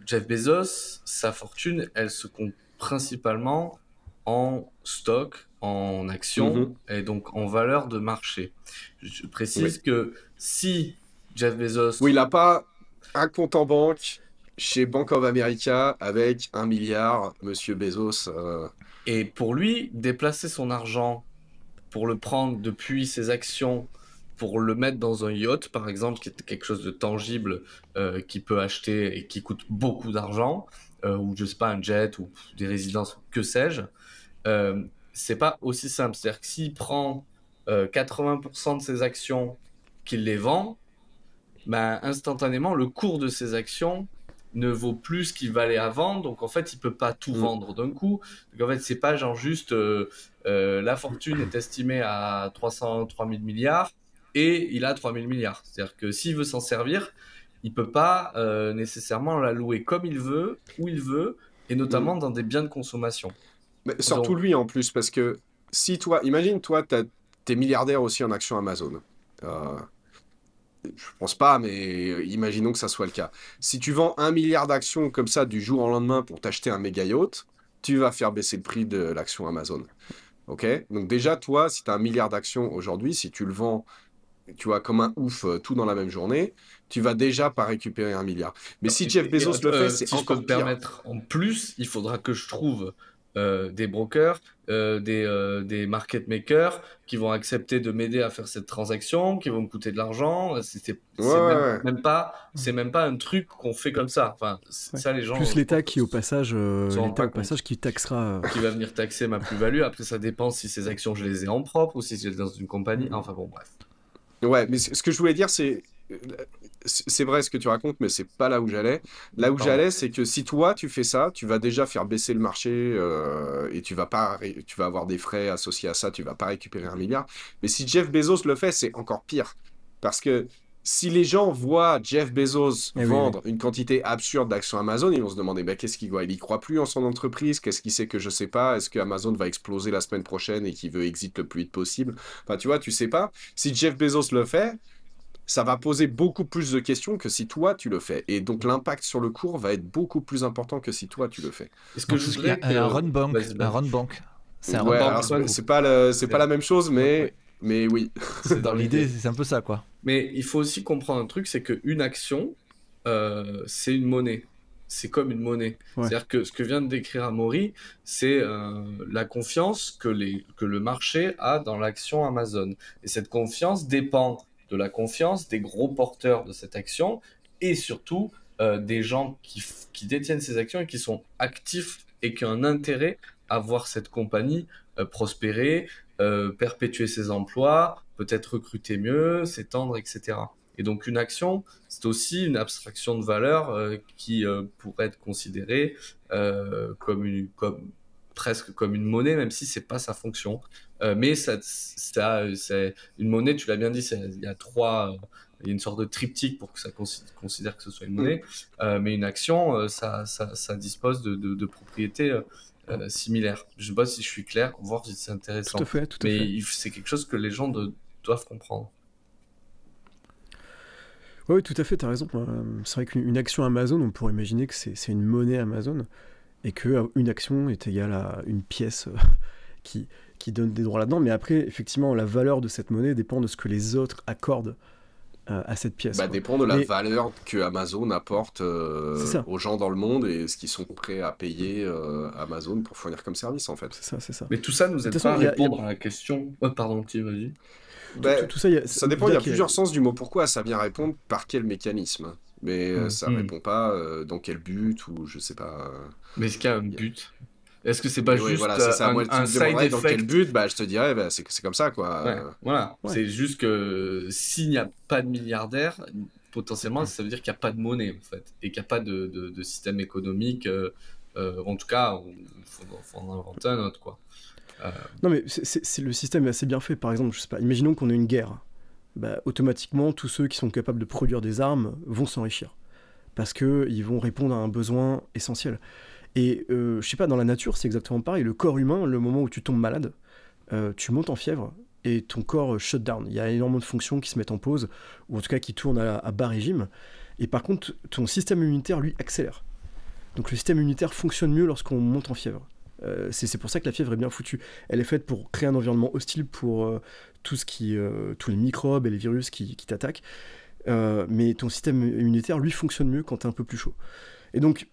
Jeff Bezos, sa fortune, elle se compte principalement en stock, en actions et donc en valeur de marché. Je précise que si Jeff Bezos... Oui, il n'a pas un compte en banque chez Bank of America avec 1 milliard, monsieur Bezos. Et pour lui, déplacer son argent pour le prendre depuis ses actions, pour le mettre dans un yacht, par exemple, qui est quelque chose de tangible qu'il peut acheter et qui coûte beaucoup d'argent, ou je sais pas, un jet ou des résidences, que sais-je, c'est pas aussi simple. C'est-à-dire que s'il prend 80% de ses actions, qu'il les vend, ben, instantanément, le cours de ses actions ne vaut plus ce qu'il valait avant, donc en fait, il peut pas tout vendre d'un coup. Donc en fait, c'est pas genre juste la fortune est estimée à 300, 3000 milliards et il a 3000 milliards. C'est-à-dire que s'il veut s'en servir, il peut pas nécessairement la louer comme il veut, où il veut, et notamment dans des biens de consommation. Mais surtout Donc, lui en plus, parce que si toi, imagine toi, t'es milliardaire aussi en actions Amazon. Je pense pas, mais imaginons que ça soit le cas. Si tu vends 1 milliard d'actions comme ça du jour au lendemain pour t'acheter un méga yacht, tu vas faire baisser le prix de l'action Amazon. Ok? Donc déjà, toi, si tu as 1 milliard d'actions aujourd'hui, si tu le vends, tu vois, comme un ouf, tout dans la même journée, tu vas déjà pas récupérer 1 milliard. Mais si Jeff Bezos le fait, c'est si je peux encore me pire. permettre, en plus, il faudra que je trouve des brokers, des market makers qui vont accepter de m'aider à faire cette transaction, qui vont me coûter de l'argent. C'est Ouais. même pas un truc qu'on fait comme ça. Enfin, ça, les gens. Plus l'État qui, au passage, qui taxera. Qui va venir taxer ma plus-value. Après, ça dépend si ces actions, je les ai en propre ou si je les ai dans une compagnie. Enfin bon, bref. Ouais, mais ce que je voulais dire, c'est vrai ce que tu racontes, mais c'est pas là où j'allais. Là où j'allais, c'est que si toi tu fais ça, tu vas déjà faire baisser le marché et tu vas avoir des frais associés à ça, tu vas pas récupérer 1 milliard. Mais si Jeff Bezos le fait, c'est encore pire. Parce que si les gens voient Jeff Bezos vendre une quantité absurde d'actions Amazon, ils vont se demander qu'est-ce qu'il voit? Il y croit plus en son entreprise? Qu'est-ce qu'il sait que je sais pas? Est-ce que Amazon va exploser la semaine prochaine et qu'il veut exit le plus vite possible? Enfin, tu vois, tu sais pas. Si Jeff Bezos le fait, ça va poser beaucoup plus de questions que si toi tu le fais. Et donc l'impact sur le cours va être beaucoup plus important que si toi tu le fais. Est-ce que je voudrais un run bank, un run bank. C'est un run bank. C'est pas la même chose, mais oui. C'est dans l'idée, c'est un peu ça, quoi. Mais il faut aussi comprendre un truc, c'est qu'une action, c'est une monnaie. C'est comme une monnaie. Ouais. C'est-à-dire que ce que vient de décrire Amaury, c'est la confiance que le marché a dans l'action Amazon. Et cette confiance dépend de la confiance des gros porteurs de cette action et surtout des gens qui détiennent ces actions et qui sont actifs et qui ont un intérêt à voir cette compagnie prospérer, perpétuer ses emplois, peut-être recruter mieux, s'étendre, etc. Et donc une action, c'est aussi une abstraction de valeur qui pourrait être considérée presque comme une monnaie, même si c'est pas sa fonction. Mais c'est une monnaie, tu l'as bien dit, il y a une sorte de triptyque pour que ça considère que ce soit une monnaie. Mais une action, ça dispose de propriétés similaires. Je ne sais pas si je suis clair, voir si c'est intéressant. Tout à fait. Mais c'est quelque chose que les gens doivent comprendre. Oui, tout à fait, tu as raison. C'est vrai qu'une action Amazon, on pourrait imaginer que c'est une monnaie Amazon et qu'une action est égale à une pièce qui donne des droits là-dedans. Mais après, effectivement, la valeur de cette monnaie dépend de ce que les autres accordent à cette pièce. Dépend de la valeur que Amazon apporte aux gens dans le monde et ce qu'ils sont prêts à payer Amazon pour fournir comme service, en fait. C'est ça. Mais tout ça nous aide pas à répondre à la question... pardon, vas-y. Tout ça, ça dépend, il y a plusieurs sens du mot pourquoi, ça vient répondre par quel mécanisme. Mais ça répond pas dans quel but ou je sais pas. Mais est-ce qu'il y a un but? Est-ce que c'est pas juste un side effect? Dans quel but? Je te dirais, c'est comme ça, quoi. Ouais, voilà. Ouais. C'est juste que s'il n'y a pas de milliardaires, potentiellement, ça veut dire qu'il n'y a pas de monnaie, en fait, et qu'il n'y a pas de système économique. En tout cas, il faut en inventer un autre, quoi. Non, mais le système est assez bien fait. Par exemple, je sais pas, imaginons qu'on ait une guerre. Bah, automatiquement, tous ceux qui sont capables de produire des armes vont s'enrichir. Parce qu'ils vont répondre à un besoin essentiel. Et je sais pas, dans la nature, c'est exactement pareil. Le corps humain, le moment où tu tombes malade, tu montes en fièvre et ton corps shut down. Il y a énormément de fonctions qui se mettent en pause, ou en tout cas qui tournent à bas régime. Et par contre, ton système immunitaire, lui, accélère. Donc le système immunitaire fonctionne mieux lorsqu'on monte en fièvre. C'est pour ça que la fièvre est bien foutue. Elle est faite pour créer un environnement hostile pour tous les microbes et les virus qui t'attaquent. Mais ton système immunitaire, lui, fonctionne mieux quand t'es un peu plus chaud. Et donc,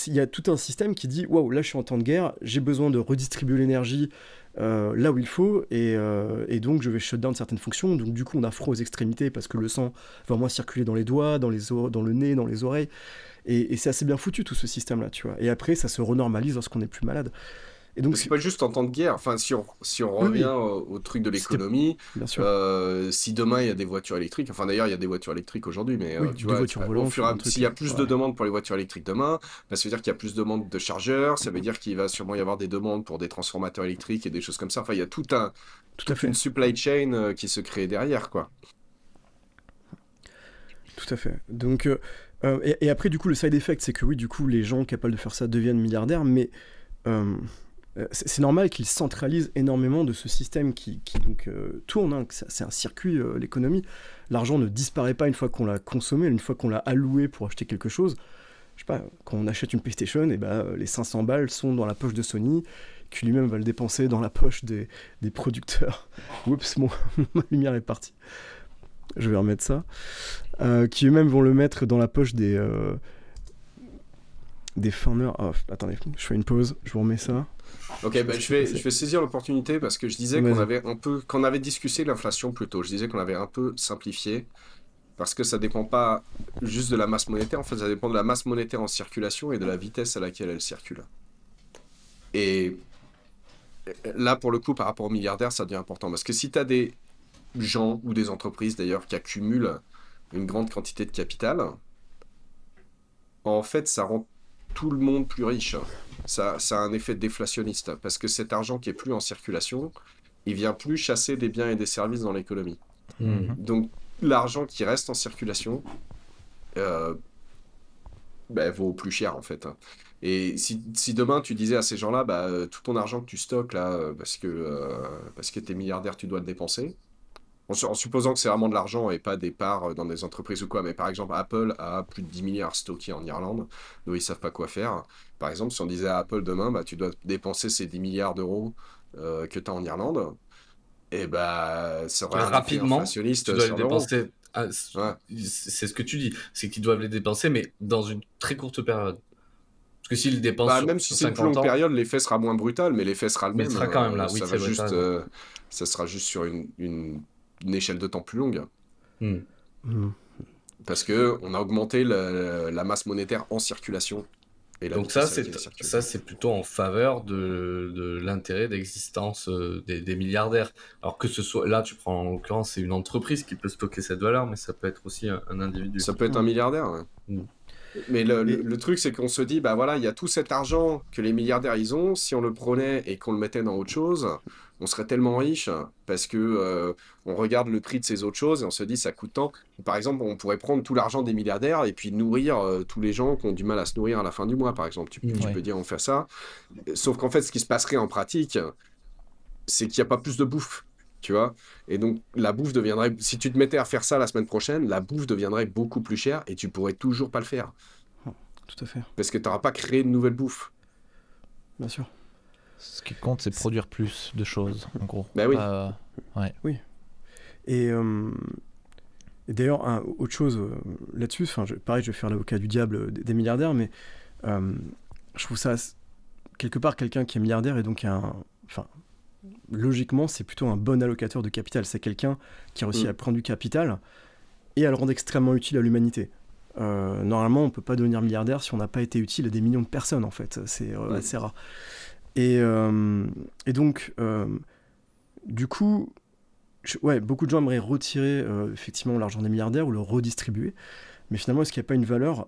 il y a tout un système qui dit « Waouh, là, je suis en temps de guerre, j'ai besoin de redistribuer l'énergie là où il faut, et donc je vais shut down certaines fonctions. » Donc du coup, on a froid aux extrémités parce que le sang va moins circuler dans les doigts, dans le nez, dans les oreilles. Et c'est assez bien foutu, tout ce système-là, tu vois. Et après, ça se renormalise lorsqu'on n'est plus malade. Et donc, c'est pas juste en temps de guerre. Enfin, si on revient au truc de l'économie, bien sûr. Si demain il y a des voitures électriques, enfin d'ailleurs il y a des voitures électriques aujourd'hui, mais tu vois, s'il y a plus de demandes pour les voitures électriques demain, bah, ça veut dire qu'il y a plus de demandes de chargeurs, ça veut dire qu'il va sûrement y avoir des demandes pour des transformateurs électriques et des choses comme ça. Enfin, il y a toute une supply chain qui se crée derrière, quoi. Tout à fait. Donc, et après, du coup, le side effect, c'est que oui, du coup, les gens capables de faire ça deviennent milliardaires, mais c'est normal qu'ils centralisent énormément de ce système qui donc tourne, hein, c'est un circuit, l'économie. L'argent ne disparaît pas une fois qu'on l'a consommé, une fois qu'on l'a alloué pour acheter quelque chose. Je sais pas, quand on achète une PlayStation, et les 500 balles sont dans la poche de Sony, qui lui-même va le dépenser dans la poche des producteurs. Oups, ma lumière est partie. Je vais remettre ça. Qui eux-mêmes vont le mettre dans la poche des farmers. Oh, attendez, je fais une pause, je vous remets ça. Ok, je vais saisir l'opportunité parce que je disais qu'on avait discuté l'inflation plus tôt. Je disais qu'on avait un peu simplifié parce que ça dépend pas juste de la masse monétaire. En fait, ça dépend de la masse monétaire en circulation et de la vitesse à laquelle elle circule. Et là, pour le coup, par rapport aux milliardaires, ça devient important parce que si tu as des gens ou des entreprises d'ailleurs qui accumulent une grande quantité de capital, en fait, ça rend tout le monde plus riche. Ça a un effet déflationniste parce que cet argent qui est plus en circulation, il vient plus chasser des biens et des services dans l'économie. Donc l'argent qui reste en circulation vaut plus cher en fait. Et si demain tu disais à ces gens-là, tout ton argent que tu stockes là, parce que t'es milliardaire, tu dois le dépenser. En supposant que c'est vraiment de l'argent et pas des parts dans des entreprises ou quoi, mais par exemple Apple a plus de 10 milliards stockés en Irlande, donc ils savent pas quoi faire. Par exemple, si on disait à Apple demain, tu dois dépenser ces 10 milliards d'euros que tu as en Irlande, et ça aurait un rapidement, inflationniste tu dois les l'euro. dépenser. C'est ce que tu dis, c'est qu'ils doivent les dépenser, mais dans une très courte période. Parce que s'ils dépensent même si c'est une plus longue période, l'effet sera moins brutal, mais l'effet sera le même. Il sera quand même là, oui, c'est vrai. Ça sera juste sur une échelle de temps plus longue. Parce que on a augmenté la masse monétaire en circulation. Et donc ça, c'est plutôt en faveur de l'intérêt d'existence des milliardaires. Alors que ce soit, là, tu prends en l'occurrence, c'est une entreprise qui peut stocker cette valeur, mais ça peut être aussi un individu. Ça peut être un milliardaire, ouais. Mais le truc, c'est qu'on se dit, il y a tout cet argent que les milliardaires, ils ont. Si on le prenait et qu'on le mettait dans autre chose, on serait tellement riche parce que on regarde le prix de ces autres choses et on se dit, ça coûte tant. Par exemple, on pourrait prendre tout l'argent des milliardaires et puis nourrir tous les gens qui ont du mal à se nourrir à la fin du mois, par exemple. Tu peux dire, on fait ça. Sauf qu'en fait, ce qui se passerait en pratique, c'est qu'il n'y a pas plus de bouffe. Tu vois, et donc la bouffe deviendrait, si tu te mettais à faire ça la semaine prochaine, la bouffe deviendrait beaucoup plus chère et tu pourrais toujours pas le faire. Tout à fait. Parce que tu n'auras pas créé de nouvelle bouffe. Bien sûr. Ce qui compte, c'est produire plus de choses, en gros. Oui. Oui. Et d'ailleurs, autre chose là-dessus, pareil, je vais faire l'avocat du diable des milliardaires, mais je trouve ça quelque part quelqu'un qui est milliardaire et donc logiquement, c'est plutôt un bon allocateur de capital. C'est quelqu'un qui a réussi à prendre du capital et à le rendre extrêmement utile à l'humanité. Normalement, on ne peut pas devenir milliardaire si on n'a pas été utile à des millions de personnes, en fait. C'est assez rare. Et donc, du coup, ouais, beaucoup de gens aimeraient retirer effectivement l'argent des milliardaires ou le redistribuer, mais finalement, est-ce qu'il n'y a pas une valeur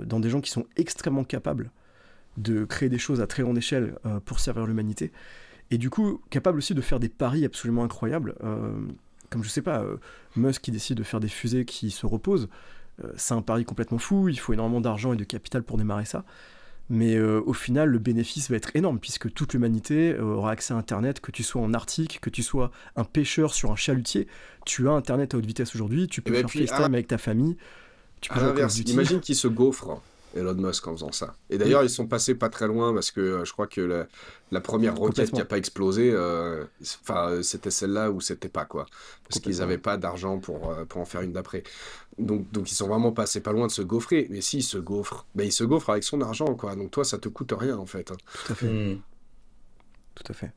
dans des gens qui sont extrêmement capables de créer des choses à très grande échelle pour servir l'humanité, et du coup, capable aussi de faire des paris absolument incroyables, comme je sais pas, Musk qui décide de faire des fusées qui se reposent, c'est un pari complètement fou, il faut énormément d'argent et de capital pour démarrer ça, mais au final, le bénéfice va être énorme, puisque toute l'humanité aura accès à Internet, que tu sois en Arctique, que tu sois un pêcheur sur un chalutier, tu as Internet à haute vitesse aujourd'hui, tu peux faire puis, FaceTime avec ta famille, tu peux à jouer à Call of l'inverse, Duty. imagine qu'il se gaufre, Elon Musk, en faisant ça. Et d'ailleurs, ils sont passés pas très loin parce que je crois que la première roquette qui Complètement. a pas explosé, c'était celle-là ou c'était pas, quoi. Parce qu'ils Complètement. avaient pas d'argent pour en faire une d'après. Donc ils sont vraiment passés pas loin de se gaufrer. Mais s'il se gaufre, ben, il se gaufre avec son argent, quoi. Donc toi, ça te coûte rien, en fait. Tout à fait. Hmm. Tout à fait.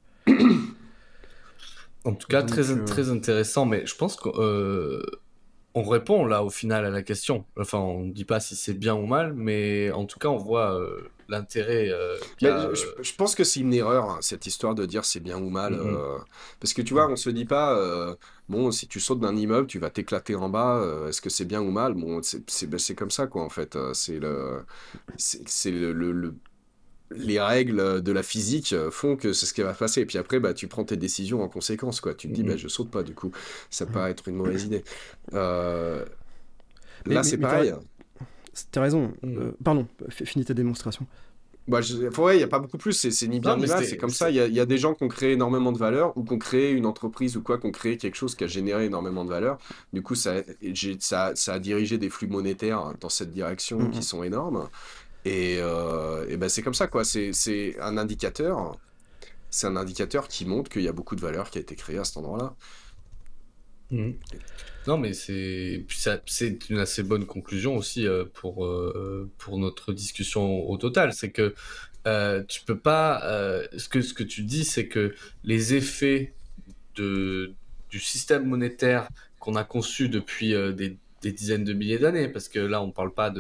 En tout cas, Donc, très intéressant, mais je pense qu'on répond là au final à la question. Enfin, on ne dit pas si c'est bien ou mal, mais en tout cas, on voit l'intérêt qu'il y Mais a. je pense que c'est une erreur, hein, cette histoire de dire c'est bien ou mal. Mhm. Parce que tu vois, on se dit pas, bon, si tu sautes d'un immeuble, tu vas t'éclater en bas, est-ce que c'est bien ou mal? Bon, c'est comme ça, quoi, en fait. C'est les règles de la physique font que c'est ce qui va se passer. Et puis après, bah, tu prends tes décisions en conséquence, quoi. Tu te dis, bah, Mhm. je saute pas, du coup. Ça peut être une mauvaise idée. Mais- Là, c'est mais pareil. t'as raison. Mhm. Pardon, finis ta démonstration. Bah, ouais, il n'y a pas beaucoup plus, c'est ni bien Non, ni mais mal, c'est comme ça. Il y a des gens qui ont créé énormément de valeur, ou qui ont créé une entreprise, ou quoi, qui ont créé quelque chose qui a généré énormément de valeur. Du coup, ça a dirigé des flux monétaires dans cette direction qui sont énormes. Et ben, c'est comme ça, quoi. C'est un indicateur. C'est un indicateur qui montre qu'il y a beaucoup de valeur qui a été créée à cet endroit-là. Mhm. Non, mais c'est une assez bonne conclusion aussi pour notre discussion au total. C'est que tu peux pas. Ce que tu dis, c'est que les effets du système monétaire qu'on a conçu depuis des dizaines de milliers d'années, parce que là, on parle pas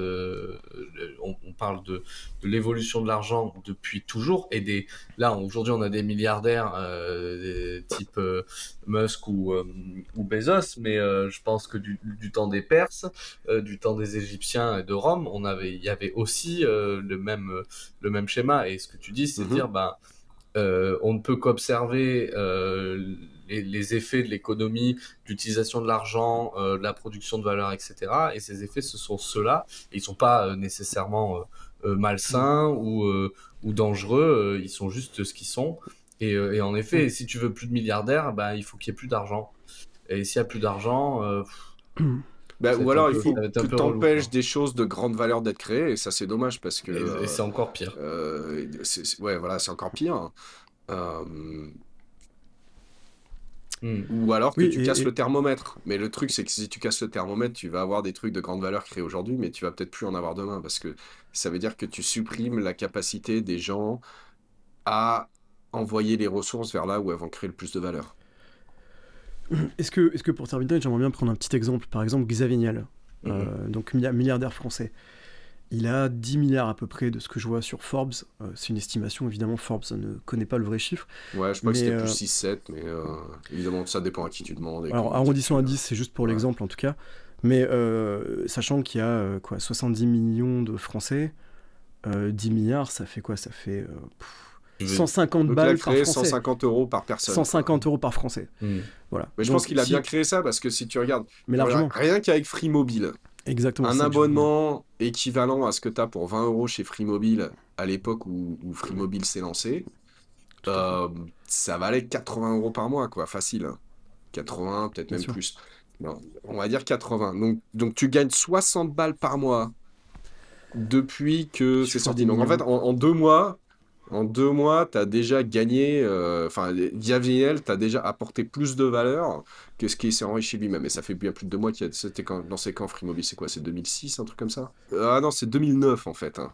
on parle de l'évolution de l'argent depuis toujours, là, aujourd'hui, on a des milliardaires type Musk ou Bezos, mais je pense que du temps des Perses, du temps des Égyptiens et de Rome, il y avait aussi le même schéma. Et ce que tu dis, c'est dire, bah, on ne peut qu'observer les effets de l'économie, l'utilisation de l'argent, de la production de valeur, etc. Et ces effets, ce sont ceux-là. Et ils ne sont pas nécessairement malsains ou dangereux. Ils sont juste ce qu'ils sont. Et en effet, si tu veux plus de milliardaires, bah, il faut qu'il y ait plus d'argent. Et s'il n'y a plus d'argent, Bah, ou alors, il faut ça va être un que peu tu relou, empêches quoi. des choses de grande valeur d'être créées, et ça, c'est dommage parce que. Et c'est encore pire. Ouais, voilà, c'est encore pire. Euh, Hmm. Ou alors que Oui, tu casses le thermomètre. Mais le truc, c'est que si tu casses le thermomètre, tu vas avoir des trucs de grande valeur créés aujourd'hui, mais tu vas peut-être plus en avoir demain, parce que ça veut dire que tu supprimes la capacité des gens à envoyer les ressources vers là où elles vont créer le plus de valeur. Est-ce que pour terminer, j'aimerais bien prendre un petit exemple. Par exemple, Xavier Niel, donc milliardaire français. Il a 10 milliards à peu près de ce que je vois sur Forbes. C'est une estimation, évidemment, Forbes ne connaît pas le vrai chiffre. Ouais, je crois que c'était Mais, plus 6-7, mais évidemment, ça dépend à qui tu demandes. Alors, arrondissons à 10, c'est juste pour l'exemple en tout cas. Mais sachant qu'il y a 70 millions de Français, 10 milliards, ça fait quoi? Ça fait 150 Donc, il a balles par créé Français. 150 euros par personne. 150 euros par Français. Voilà. Mais je Donc, pense qu'il a bien créé ça parce que si tu regardes, Mais largement. rien qu'avec Free Mobile, Exactement. un abonnement équivalent à ce que tu as pour 20 euros chez Free Mobile à l'époque où Free Mobile s'est lancé, ça valait 80 euros par mois, quoi, facile. 80, peut-être Bien même sûr. plus. Non, on va dire 80. Donc tu gagnes 60 balles par mois depuis que c'est Sur sorti. des Donc en millions. fait, en 2 mois, tu as déjà gagné, enfin, via VNL, tu as déjà apporté plus de valeur que ce qui s'est enrichi lui-même. Et ça fait bien plus de 2 mois qu'il c'était lancé quand Free Mobile, c'est quoi? C'est 2006, un truc comme ça? Ah non, c'est 2009 en fait. Hein.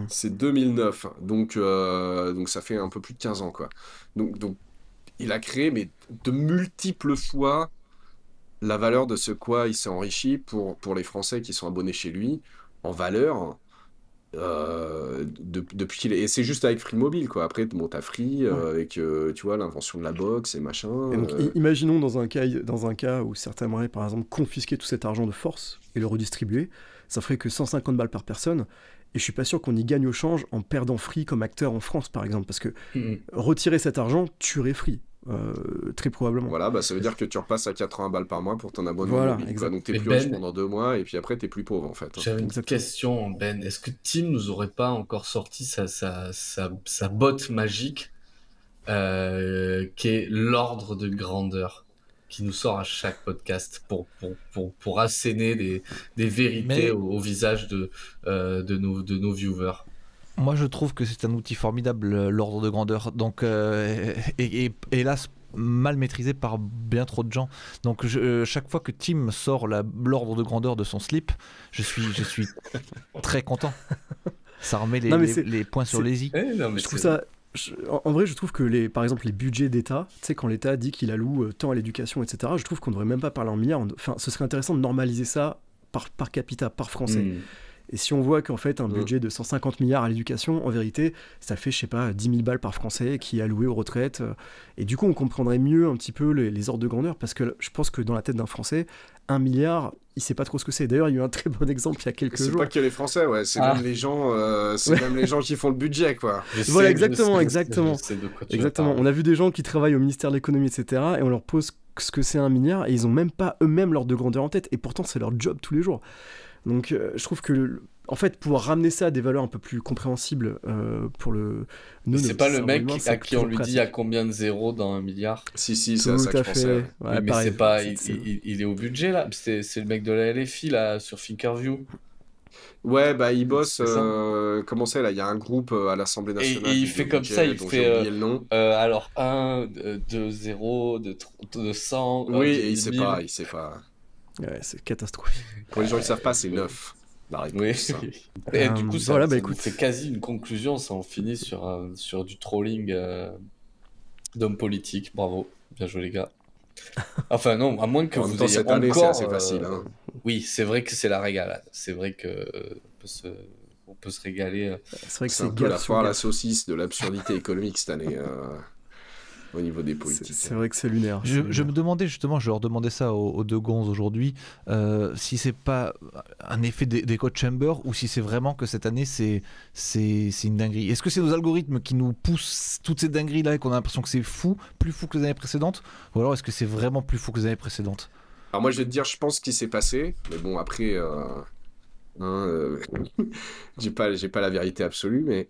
C'est 2009. Donc ça fait un peu plus de 15 ans, quoi. Donc il a créé, mais de multiples fois, la valeur de ce quoi il s'est enrichi pour les Français qui sont abonnés chez lui, en valeur. depuis qu'il est... Et c'est juste avec Free Mobile, quoi. Après, bon, t'as Free, Ouais. avec, tu vois, l'invention de la box et machin. Et donc, imaginons dans un cas où certains aimeraient, par exemple, confisquer tout cet argent de force et le redistribuer, ça ferait que 150 balles par personne. Et je suis pas sûr qu'on y gagne au change en perdant Free comme acteur en France, par exemple, parce que Mhm. retirer cet argent tuerait Free, très probablement. Voilà, bah ça veut dire que tu repasses à 80 balles par mois pour ton abonnement Voilà, mobile, quoi. exact. Donc t'es Mais plus riche Ben, pendant 2 mois, et puis après t'es plus pauvre, en fait, hein. j'avais une Exactement. question, Ben. Est-ce que Tim nous aurait pas encore sorti sa botte magique qui est l'ordre de grandeur, qui nous sort à chaque podcast pour asséner des vérités Mais au visage de nos viewers. moi, je trouve que c'est un outil formidable, l'ordre de grandeur. Donc, et hélas, mal maîtrisé par bien trop de gens. Donc, chaque fois que Tim sort l'ordre de grandeur de son slip, je suis très content. Ça remet Non, mais les points sur c'est- les i. Non, mais je trouve c'est- ça. En vrai, je trouve que par exemple, les budgets d'État, tu sais, quand l'État dit qu'il alloue tant à l'éducation, etc., je trouve qu'on ne devrait même pas parler en milliards. Enfin, ce serait intéressant de normaliser ça par capita, par français. Hmm. Et si on voit qu'en fait, un Mm. budget de 150 milliards à l'éducation, en vérité, ça fait, je sais pas, 10 000 balles par français qui est alloué aux retraites. Et du coup, on comprendrait mieux un petit peu les ordres de grandeur, parce que je pense que dans la tête d'un Français, 1 milliard, il sait pas trop ce que c'est. D'ailleurs, il y a eu un très bon exemple il y a quelques C'est jours. pas que les Français, ouais, c'est Ah. même les gens, c'est Ouais. même les gens qui font le budget, quoi. Je Voilà, sais, exactement, je exactement. sais de quoi tu vas Exactement. parler. On a vu des gens qui travaillent au ministère de l'économie, etc. Et on leur pose ce que c'est 1 milliard et ils ont même pas eux-mêmes l'ordre de grandeur en tête. Et pourtant, c'est leur job tous les jours. Donc, je trouve que, en fait, pouvoir ramener ça à des valeurs un peu plus compréhensible pour Mais nous, c'est notre pas le cerveau mec humain, à c'est qui on toujours lui dit pratique. il y a combien de zéros dans 1 milliard. Si, c'est à Tout ça que à je pensais, fait. ouais. Ouais, Oui, mais pareil. c'est pas, C'est- il est au budget là. C'est le mec de la LFI là sur Thinkerview. Ouais, bah, il bosse, C'est ça. comment c'est, là, il y a un groupe à l'Assemblée Et nationale il dédié fait au comme ça, budget, il dont fait j'ai oublié le nom. alors 1, 2, 0, de 100, Oui, et de il sait 1000. pas, il sait pas. Ouais, c'est catastrophique. Pour les gens qui savent pas, c'est Oui. 9, la Oui. réponse. Et du coup, Voilà, bah ça nous écoute. fait quasi une conclusion. Ça en finit sur du trolling d'hommes politiques. Bravo. Bien joué, les gars. Enfin, non, à moins que En même vous temps, ayez cette année, c'est encore. assez facile, hein. Oui, c'est vrai que c'est la régalade. C'est vrai que on peut se régaler. C'est vrai que C'est un c'est peu la gaffe sur foire à la gaffe. saucisse de l'absurdité économique cette année, au niveau des C'est politiques. c'est vrai que c'est lunaire. c'est Je lunaire. me demandais justement, je leur demandais ça aux deux gonzes aujourd'hui, si c'est pas un effet d'echo chamber ou si c'est vraiment que cette année c'est une dinguerie. Est-ce que c'est nos algorithmes qui nous poussent toutes ces dingueries là et qu'on a l'impression que c'est fou, plus fou que les années précédentes, ou alors est-ce que c'est vraiment plus fou que les années précédentes? Alors moi, je vais te dire, je pense qu'il s'est passé, mais bon, après, hein, j'ai pas la vérité absolue, mais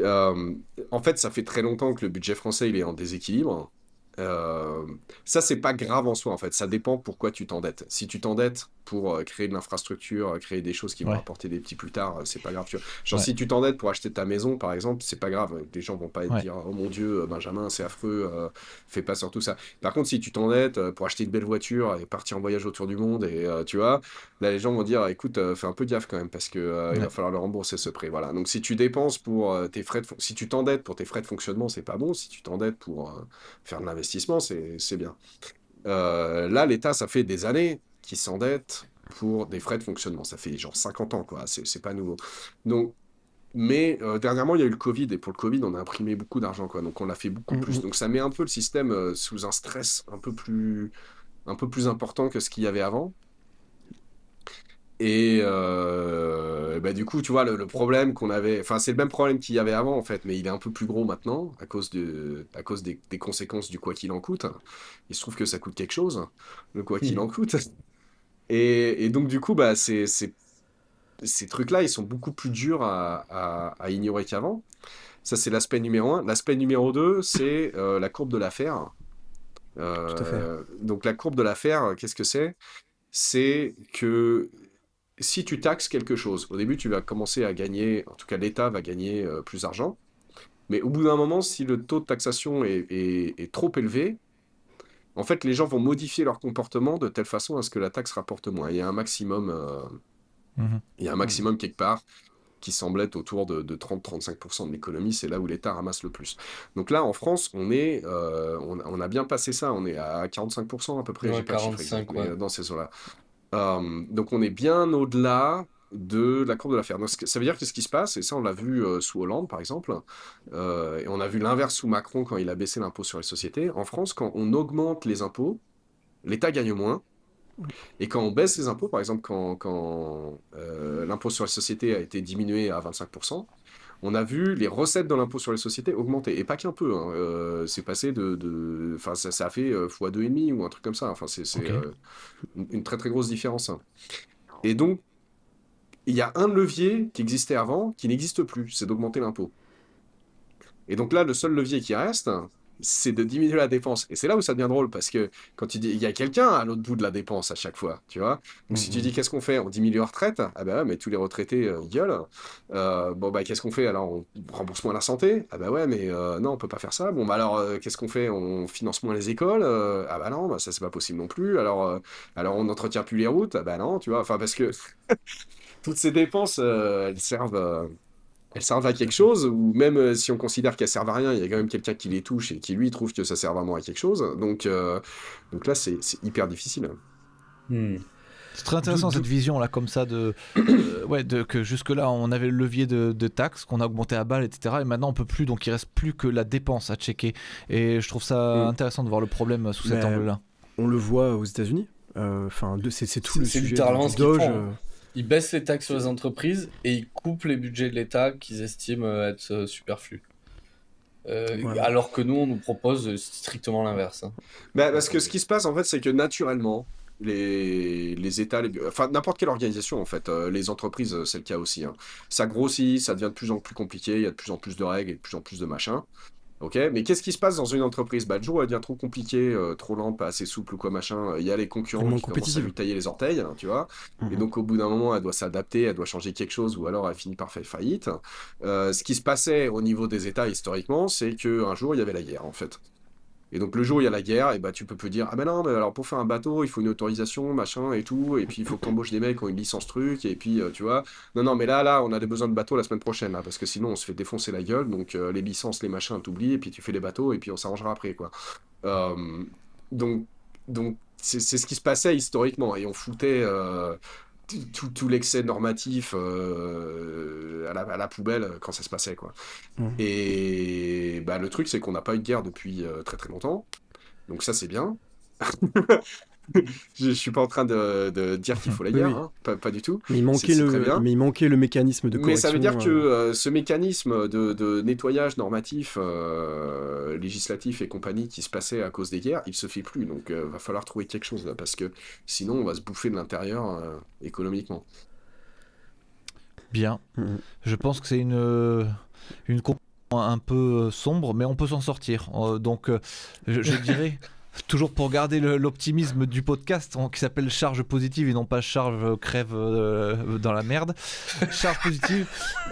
en fait, ça fait très longtemps que le budget français, il est en déséquilibre. Euh, Ça, c'est pas grave en soi, en fait. Ça dépend pourquoi tu t'endettes. Si tu t'endettes pour créer de l'infrastructure, créer des choses qui vont Ouais. rapporter des petits plus tard, c'est pas grave. Tu vois. Genre, Ouais. si tu t'endettes pour acheter ta maison, par exemple, c'est pas grave. Les gens vont pas te Ouais. dire, oh mon Dieu, Benjamin, c'est affreux, fais pas sur tout ça. Par contre, si tu t'endettes pour acheter une belle voiture et partir en voyage autour du monde, et tu vois, là, les gens vont dire, écoute, fais un peu gaffe quand même, parce que il va Ouais. falloir le rembourser ce prêt. Voilà. Donc, si tu dépenses pour tes frais si tu t'endettes pour tes frais de fonctionnement, c'est pas bon. Si tu t'endettes pour faire de l'investissement, c'est bien. Là, l'État, ça fait des années qu'il s'endette pour des frais de fonctionnement. Ça fait genre 50 ans, quoi. C'est pas nouveau. Donc, mais dernièrement, il y a eu le Covid, et pour le Covid, on a imprimé beaucoup d'argent, quoi. Donc, on l'a fait beaucoup plus. Mhm. Donc, ça met un peu le système sous un stress un peu plus important que ce qu'il y avait avant. Et bah, du coup, tu vois, le problème qu'on avait, enfin, c'est le même problème qu'il y avait avant, en fait, mais il est un peu plus gros maintenant, à cause des conséquences du quoi qu'il en coûte. Il se trouve que ça coûte quelque chose, le quoi qu'il en coûte. Et donc, du coup, bah, ces trucs-là, ils sont beaucoup plus durs à ignorer qu'avant. Ça, c'est l'aspect numéro un. L'aspect numéro 2, c'est la courbe de l'affaire. Tout à fait. Donc, la courbe de l'affaire, qu'est-ce que c'est? C'est que si tu taxes quelque chose, au début, tu vas commencer à gagner, en tout cas, l'État va gagner plus d'argent. Mais au bout d'un moment, si le taux de taxation est trop élevé, en fait, les gens vont modifier leur comportement de telle façon à ce que la taxe rapporte moins. Il y a un maximum, Mhm. il y a un maximum quelque part qui semble être autour de 30-35% de l'économie. C'est là où l'État ramasse le plus. Donc là, en France, on a bien passé ça. On est à 45% à peu près. Ouais, J'ai pas le chiffre 45, exact, mais ouais. dans ces eaux-là. Donc on est bien au-delà de la courbe de l'affaire. Donc, ça veut dire que ce qui se passe, et ça on l'a vu sous Hollande par exemple, et on a vu l'inverse sous Macron quand il a baissé l'impôt sur les sociétés. En France, quand on augmente les impôts, l'État gagne moins. Et quand on baisse les impôts, par exemple quand l'impôt sur les sociétés a été diminué à 25%, on a vu les recettes de l'impôt sur les sociétés augmenter. Et pas qu'un peu. Hein. C'est passé enfin, ça a fait x2,5 ou un truc comme ça. Enfin, c'est une très très grosse différence. Hein. Et donc, il y a un levier qui existait avant qui n'existe plus, c'est d'augmenter l'impôt. Et donc là, le seul levier qui reste, c'est de diminuer la dépense. Et c'est là où ça devient drôle, parce que quand tu dis, il y a quelqu'un à l'autre bout de la dépense à chaque fois, tu vois. Donc si tu dis, qu'est-ce qu'on fait? On diminue les retraites? Ah bah ouais, mais tous les retraités, ils gueulent. Bon bah qu'est-ce qu'on fait? Alors on rembourse moins la santé? Ah bah ouais, mais non, on peut pas faire ça. Bon bah alors, qu'est-ce qu'on fait? On finance moins les écoles? Ah bah non, bah, ça c'est pas possible non plus. Alors on n'entretient plus les routes? Ah bah non, tu vois. Enfin, parce que toutes ces dépenses, elles servent à quelque chose, ou même si on considère qu'elles servent à rien, il y a quand même quelqu'un qui les touche et qui lui trouve que ça sert vraiment à quelque chose. Donc là, c'est hyper difficile. C'est très intéressant cette vision là, comme ça, que jusque-là on avait le levier de taxes qu'on a augmenté à balle, etc. Et maintenant on peut plus, donc il reste plus que la dépense à checker. Et je trouve ça intéressant de voir le problème sous cet angle-là. On le voit aux États-Unis. C'est tout le sujet. C'est littéralement ce qu'ils Doge. font. Ils baissent les taxes sur les entreprises et ils coupent les budgets de l'État qu'ils estiment être superflus. Alors que nous, on nous propose strictement l'inverse. Hein. Bah, parce que ce qui se passe, en fait, c'est que naturellement, les États, enfin n'importe quelle organisation, en fait, les entreprises, c'est le cas aussi. Hein. Ça grossit, ça devient de plus en plus compliqué, il y a de plus en plus de règles et de plus en plus de machins. Ok, mais qu'est-ce qui se passe dans une entreprise? Bah, le jour où elle devient trop compliquée, trop lente, pas assez souple ou quoi machin, il y a les concurrents qui commencent à lui tailler les orteils, hein, tu vois. Et donc au bout d'un moment, elle doit s'adapter, elle doit changer quelque chose, ou alors elle finit par faire faillite. Ce qui se passait au niveau des États historiquement, c'est qu'un jour il y avait la guerre en fait. Et donc le jour où il y a la guerre, et bah tu peux dire ah ben non, mais alors pour faire un bateau il faut une autorisation machin et tout, et puis il faut que t'embauches des mecs qui ont une licence truc, et puis tu vois, non mais là on a des besoins de bateaux la semaine prochaine là, parce que sinon on se fait défoncer la gueule, donc les licences, les machins t'oublies, et puis tu fais les bateaux et puis on s'arrangera après quoi. Donc c'est ce qui se passait historiquement, et on foutait tout l'excès normatif à la poubelle quand ça se passait quoi. Et bah, le truc c'est qu'on n'a pas eu de guerre depuis très très longtemps, donc ça c'est bien. Je suis pas en train de dire qu'il faut la guerre, hein, pas du tout. Mais il manquait le mécanisme de correction. Mais ça veut dire que ce mécanisme de nettoyage normatif, législatif et compagnie qui se passait à cause des guerres, il se fait plus. Donc va falloir trouver quelque chose là, parce que sinon on va se bouffer de l'intérieur économiquement. Bien. Je pense que c'est une conclusion un peu sombre, mais on peut s'en sortir. Donc je dirais... Toujours pour garder l'optimisme du podcast qui s'appelle charge positive et non pas charge crève dans la merde. Charge positive,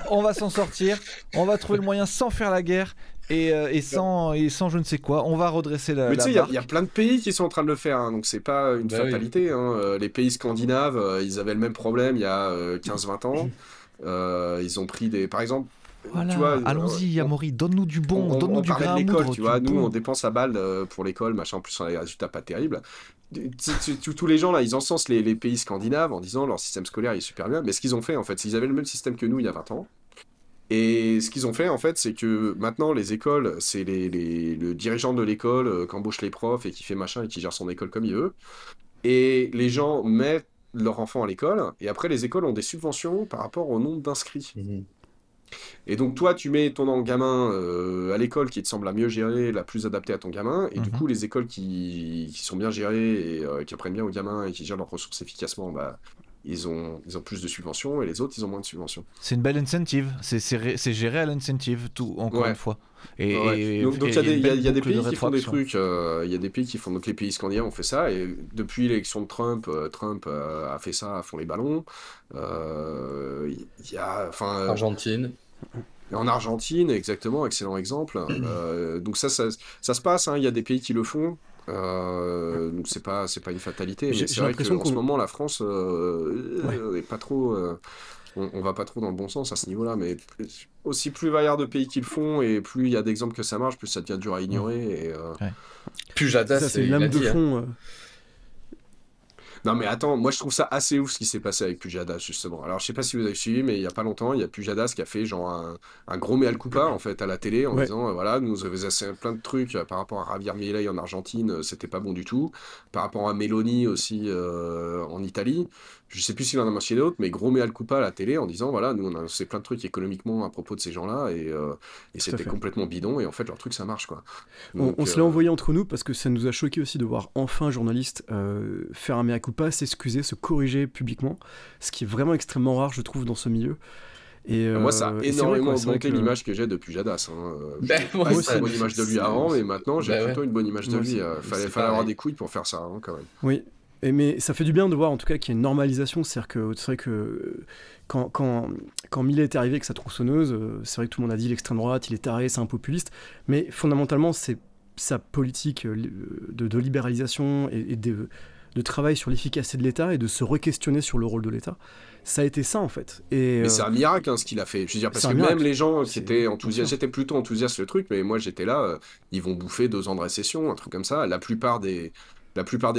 on va s'en sortir, on va trouver le moyen sans faire la guerre et sans je ne sais quoi, on va redresser la. Mais tu sais, il y a plein de pays qui sont en train de le faire, hein, donc c'est pas une fatalité. Hein. Les pays scandinaves, ils avaient le même problème il y a 15-20 ans. Ils ont pris par exemple. Voilà, tu vois, allons-y, Amaury, donne-nous du bon, donne-nous du grain à moudre. Tu vois, nous, on dépense à balle pour l'école, machin, en plus, on a des résultats pas terribles. Tous les gens, là, ils encensent les pays scandinaves en disant leur système scolaire est super bien. Mais ce qu'ils ont fait, en fait, c'est qu'ils avaient le même système que nous il y a 20 ans. Et ce qu'ils ont fait, en fait, c'est que maintenant, les écoles, c'est le dirigeant de l'école qui embauche les profs et qui fait machin et qui gère son école comme il veut. Et les gens mettent leurs enfants à l'école, et après, les écoles ont des subventions par rapport au nombre d'inscrits. Et donc toi, tu mets ton gamin à l'école qui te semble la mieux gérée, la plus adaptée à ton gamin, et du coup, les écoles qui sont bien gérées et qui apprennent bien aux gamins et qui gèrent leurs ressources efficacement, bah, ils ont plus de subventions, et les autres, ils ont moins de subventions. C'est une belle incentive, c'est géré à l'incentive, tout, encore une fois. Donc il y a des pays qui font des trucs, il y a des pays qui font, donc les pays scandinaves ont fait ça, et depuis l'élection de Trump, a fait ça à fond les ballons. Argentine. En Argentine, exactement, excellent exemple. Donc ça se passe, hein, il y a des pays qui le font. Donc c'est pas une fatalité, mais c'est vrai qu'en ce moment la France est pas trop, on va pas trop dans le bon sens à ce niveau-là, mais aussi plus il va y avoir de pays qui le font et plus il y a d'exemples que ça marche, plus ça devient dur à ignorer. Et, plus Jada, c'est une lame de fond. Non mais attends, moi je trouve ça assez ouf ce qui s'est passé avec Pujadas justement. Alors je sais pas si vous avez suivi, mais il y a pas longtemps, il y a Pujadas qui a fait genre un gros mea culpa en fait à la télé en Ouais, disant voilà, nous avons fait plein de trucs par rapport à Javier Milei en Argentine, c'était pas bon du tout. Par rapport à Meloni aussi en Italie, je sais plus s'il en a mentionné d'autres, mais gros mea culpa à la télé en disant voilà, nous on a fait plein de trucs économiquement à propos de ces gens-là et tout à c'était fait. complètement bidon et en fait leur truc ça marche quoi. On Donc se l'est envoyé entre nous parce que ça nous a choqué aussi de voir enfin un journaliste faire un mea culpa, s'excuser, se corriger publiquement, ce qui est vraiment extrêmement rare, je trouve, dans ce milieu. moi, ça a Et c'est vrai, énormément quoi, c'est vrai augmenté que l'image que j'ai de Pujadas. Hein. Ben, J'avais moi, pas une aussi. très bonne image de lui avant, mais maintenant j'ai Ben plutôt ouais. une bonne image de moi lui. aussi. Fallait C'est avoir pareil. des couilles pour faire ça, hein, quand même. Oui, mais ça fait du bien de voir en tout cas qu'il y a une normalisation. C'est-à-dire que c'est vrai que quand Millet est arrivé avec sa tronçonneuse, c'est vrai que tout le monde a dit l'extrême droite, il est taré, c'est un populiste. Mais fondamentalement, c'est sa politique de libéralisation et de travail sur l'efficacité de l'État et de se re-questionner sur le rôle de l'État. Ça a été ça en fait. Et Mais c'est un miracle hein, ce qu'il a fait. Je veux dire, parce c'est que un même miracle. les gens qui C'est étaient bien enthousiastes, sûr. j'étais plutôt enthousiaste le truc, mais moi j'étais là, ils vont bouffer 2 ans de récession, un truc comme ça. La plupart des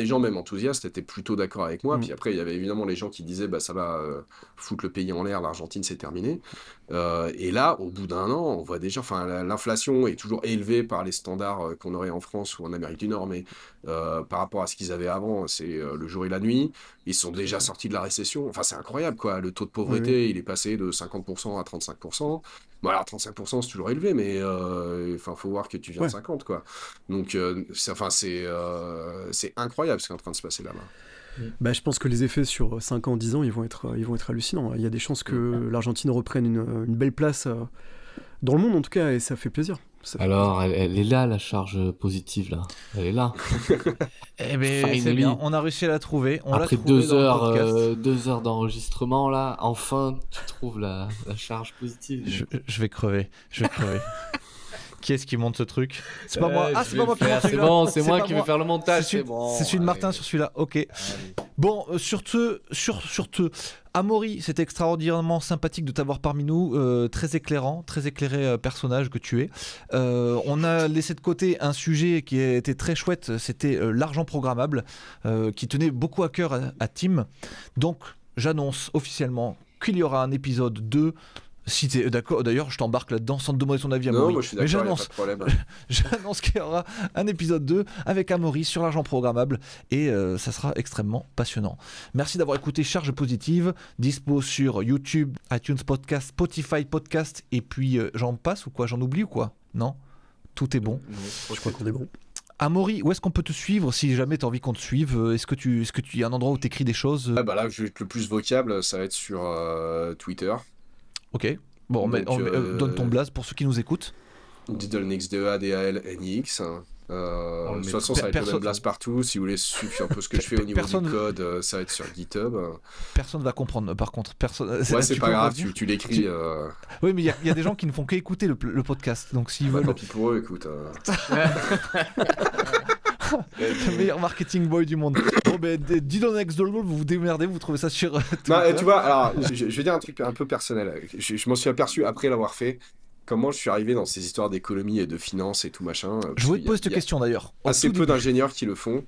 gens, même enthousiastes, étaient plutôt d'accord avec moi. Mm. Puis après, il y avait évidemment les gens qui disaient bah, ça va foutre le pays en l'air, l'Argentine, c'est terminé. Et là, au bout d'un an, on voit déjà, enfin, l'inflation est toujours élevée par les standards qu'on aurait en France ou en Amérique du Nord, mais par rapport à ce qu'ils avaient avant, c'est le jour et la nuit. Ils sont Tout à déjà fait. sortis de la récession. Enfin, c'est incroyable, quoi. Le taux de Oui, oui. pauvreté, il est passé de 50% à 35%. Bon, alors 35%, c'est toujours élevé, mais enfin, faut voir que tu viens de Ouais. 50, quoi. Donc, c'est incroyable ce qui est en train de se passer là-bas. Bah, je pense que les effets sur 5 ans, 10 ans, ils vont être hallucinants. Il y a des chances que l'Argentine reprenne une belle place dans le monde en tout cas, et ça fait plaisir. Ça fait Alors, elle est là, la charge positive, là. Elle est là. Eh ben, c'est Finally. bien, on a réussi à la trouver. On l'a Après trouvée dans le podcast. 2 heures d'enregistrement, là, enfin, tu trouves la charge positive. Je vais crever, je vais crever. Qui est-ce qui monte ce truc? C'est pas moi. Ah, Je c'est vais pas moi le qui faire, monte c'est celui-là. bon, c'est moi pas qui vais faire le montage, C'est celui, c'est bon. c'est celui de Martin allez. sur celui-là. Ok. Allez. Bon, sur ce, Amaury, c'était extraordinairement sympathique de t'avoir parmi nous, très éclairant, très éclairé personnage que tu es. On a laissé de côté un sujet qui était très chouette, c'était l'argent programmable, qui tenait beaucoup à cœur à Tim. Donc, j'annonce officiellement qu'il y aura un épisode 2. Si t'es d'accord, d'ailleurs, je t'embarque là-dedans sans te demander ton avis, Non, Amaury. moi je suis Mais d'accord, il n'y a pas j'annonce de problème. J'annonce qu'il y aura un épisode 2 avec Amaury sur l'argent programmable et ça sera extrêmement passionnant. Merci d'avoir écouté Charge Positive, dispo sur YouTube, iTunes Podcast, Spotify Podcast et puis j'en passe ou quoi? J'en oublie ou quoi? Non? Tout est bon. Je crois qu'on est bon. Amaury, où est-ce qu'on peut te suivre si jamais tu as envie qu'on te suive? Est-ce que tu y a un endroit où tu écris des choses? Ah, bah là, je vais être le plus vocable, ça va être sur Twitter. Ok. Bon, Donc, donne ton blaze pour ceux qui nous écoutent. Diddlenix, DADALNIX. De toute façon, ça va être le même blast partout. Si vous voulez suivre un peu ce que je fais au niveau Personne- du code, ça va être sur GitHub. Personne va comprendre par contre. Personne... Ouais, c'est tu pas peux grave, revenir tu l'écris. Oui, mais il y a des gens qui ne font qu'écouter le podcast. Donc s'ils Bah, veulent tant pis pour eux, écoute. le meilleur marketing boy du monde. Bon, ben, Diddlenex Dolgo, vous vous démerdez, vous trouvez ça sur Twitter. Bah, tu vois, alors, je vais dire un truc un peu personnel. Je m'en suis aperçu après l'avoir fait. Comment je suis arrivé dans ces histoires d'économie et de finance et tout machin. Je voulais te poser cette Il y a question d'ailleurs. Au assez tout peu début. d'ingénieurs qui le font.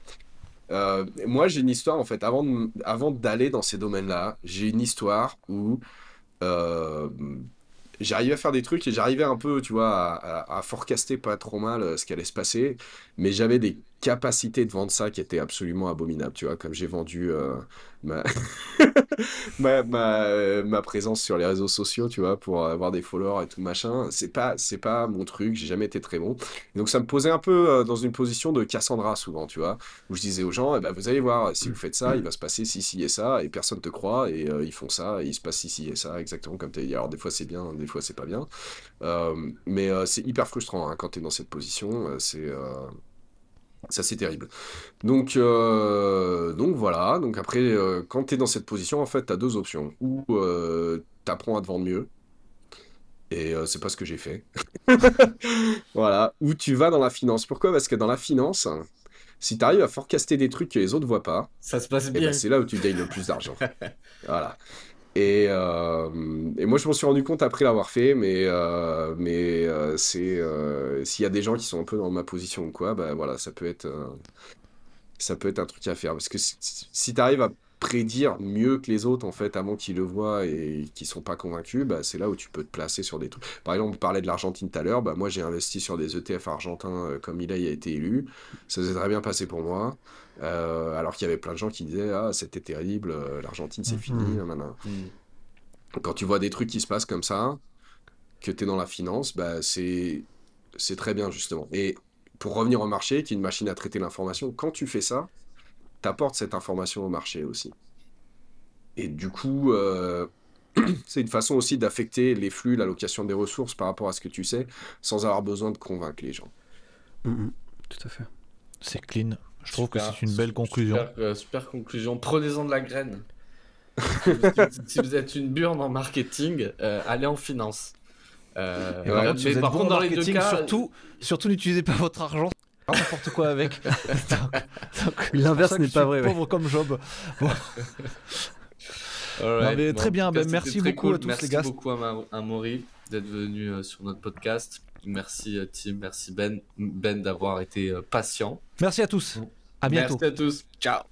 Moi, j'ai une histoire, en fait, avant d'aller dans ces domaines-là, j'ai une histoire où j'arrivais à faire des trucs et j'arrivais un peu, tu vois, à forecaster pas trop mal ce qui allait se passer, mais j'avais des capacités de vendre ça qui étaient absolument abominables, tu vois, comme j'ai vendu ma... ma présence sur les réseaux sociaux, tu vois, pour avoir des followers et tout machin, c'est pas mon truc, j'ai jamais été très bon. Et donc ça me posait un peu dans une position de Cassandra souvent, tu vois, où je disais aux gens, eh ben, vous allez voir, si vous faites ça, il va se passer ci et ça, et personne te croit, et ils font ça, et il se passe ci et ça, exactement comme tu as dit. Alors des fois c'est bien, des fois c'est pas bien, mais c'est hyper frustrant hein, quand tu es dans cette position, ça c'est terrible. Donc voilà, donc après, quand tu es dans cette position, en fait, tu as deux options. Ou tu apprends à te vendre mieux, et c'est pas ce que j'ai fait. Voilà. Ou tu vas dans la finance. Pourquoi? Parce que dans la finance, si tu arrives à forecaster des trucs que les autres voient pas, Ça se passe eh bien. ben, c'est là où tu gagnes le plus d'argent. Voilà. Et moi, je m'en suis rendu compte après l'avoir fait, mais s'il y a des gens qui sont un peu dans ma position ou quoi, bah voilà, ça peut être ça peut être un truc à faire. Parce que si tu arrives à prédire mieux que les autres, en fait, avant qu'ils le voient et qu'ils sont pas convaincus, bah, c'est là où tu peux te placer sur des trucs. Par exemple, on parlait de l'Argentine tout à l'heure, bah, moi j'ai investi sur des ETF argentins comme il a été élu. Ça s'est très bien passé pour moi. Alors qu'il y avait plein de gens qui disaient ah, c'était terrible, l'Argentine c'est fini. Maintenant. Quand tu vois des trucs qui se passent comme ça, que tu es dans la finance, bah, c'est très bien justement. Et pour revenir au marché, qui est une machine à traiter l'information, quand tu fais ça, t'apportes cette information au marché aussi. Et du coup, c'est une façon aussi d'affecter les flux, l'allocation des ressources par rapport à ce que tu sais, sans avoir besoin de convaincre les gens. Tout à fait. C'est clean. Je trouve que c'est une belle conclusion. Super conclusion. Prenez-en de la graine. Si vous êtes une burne en marketing, allez en finance. Mais par contre, dans les deux cas, surtout n'utilisez pas votre argent. N'importe quoi avec. L'inverse n'est pas vrai. Pauvre comme Job. Bon. Right. Très bien, merci beaucoup à tous les gars. Merci beaucoup à Maury d'être venu sur notre podcast. Merci Tim, merci Ben d'avoir été patient. Merci à tous. À bientôt. Merci à tous. Ciao.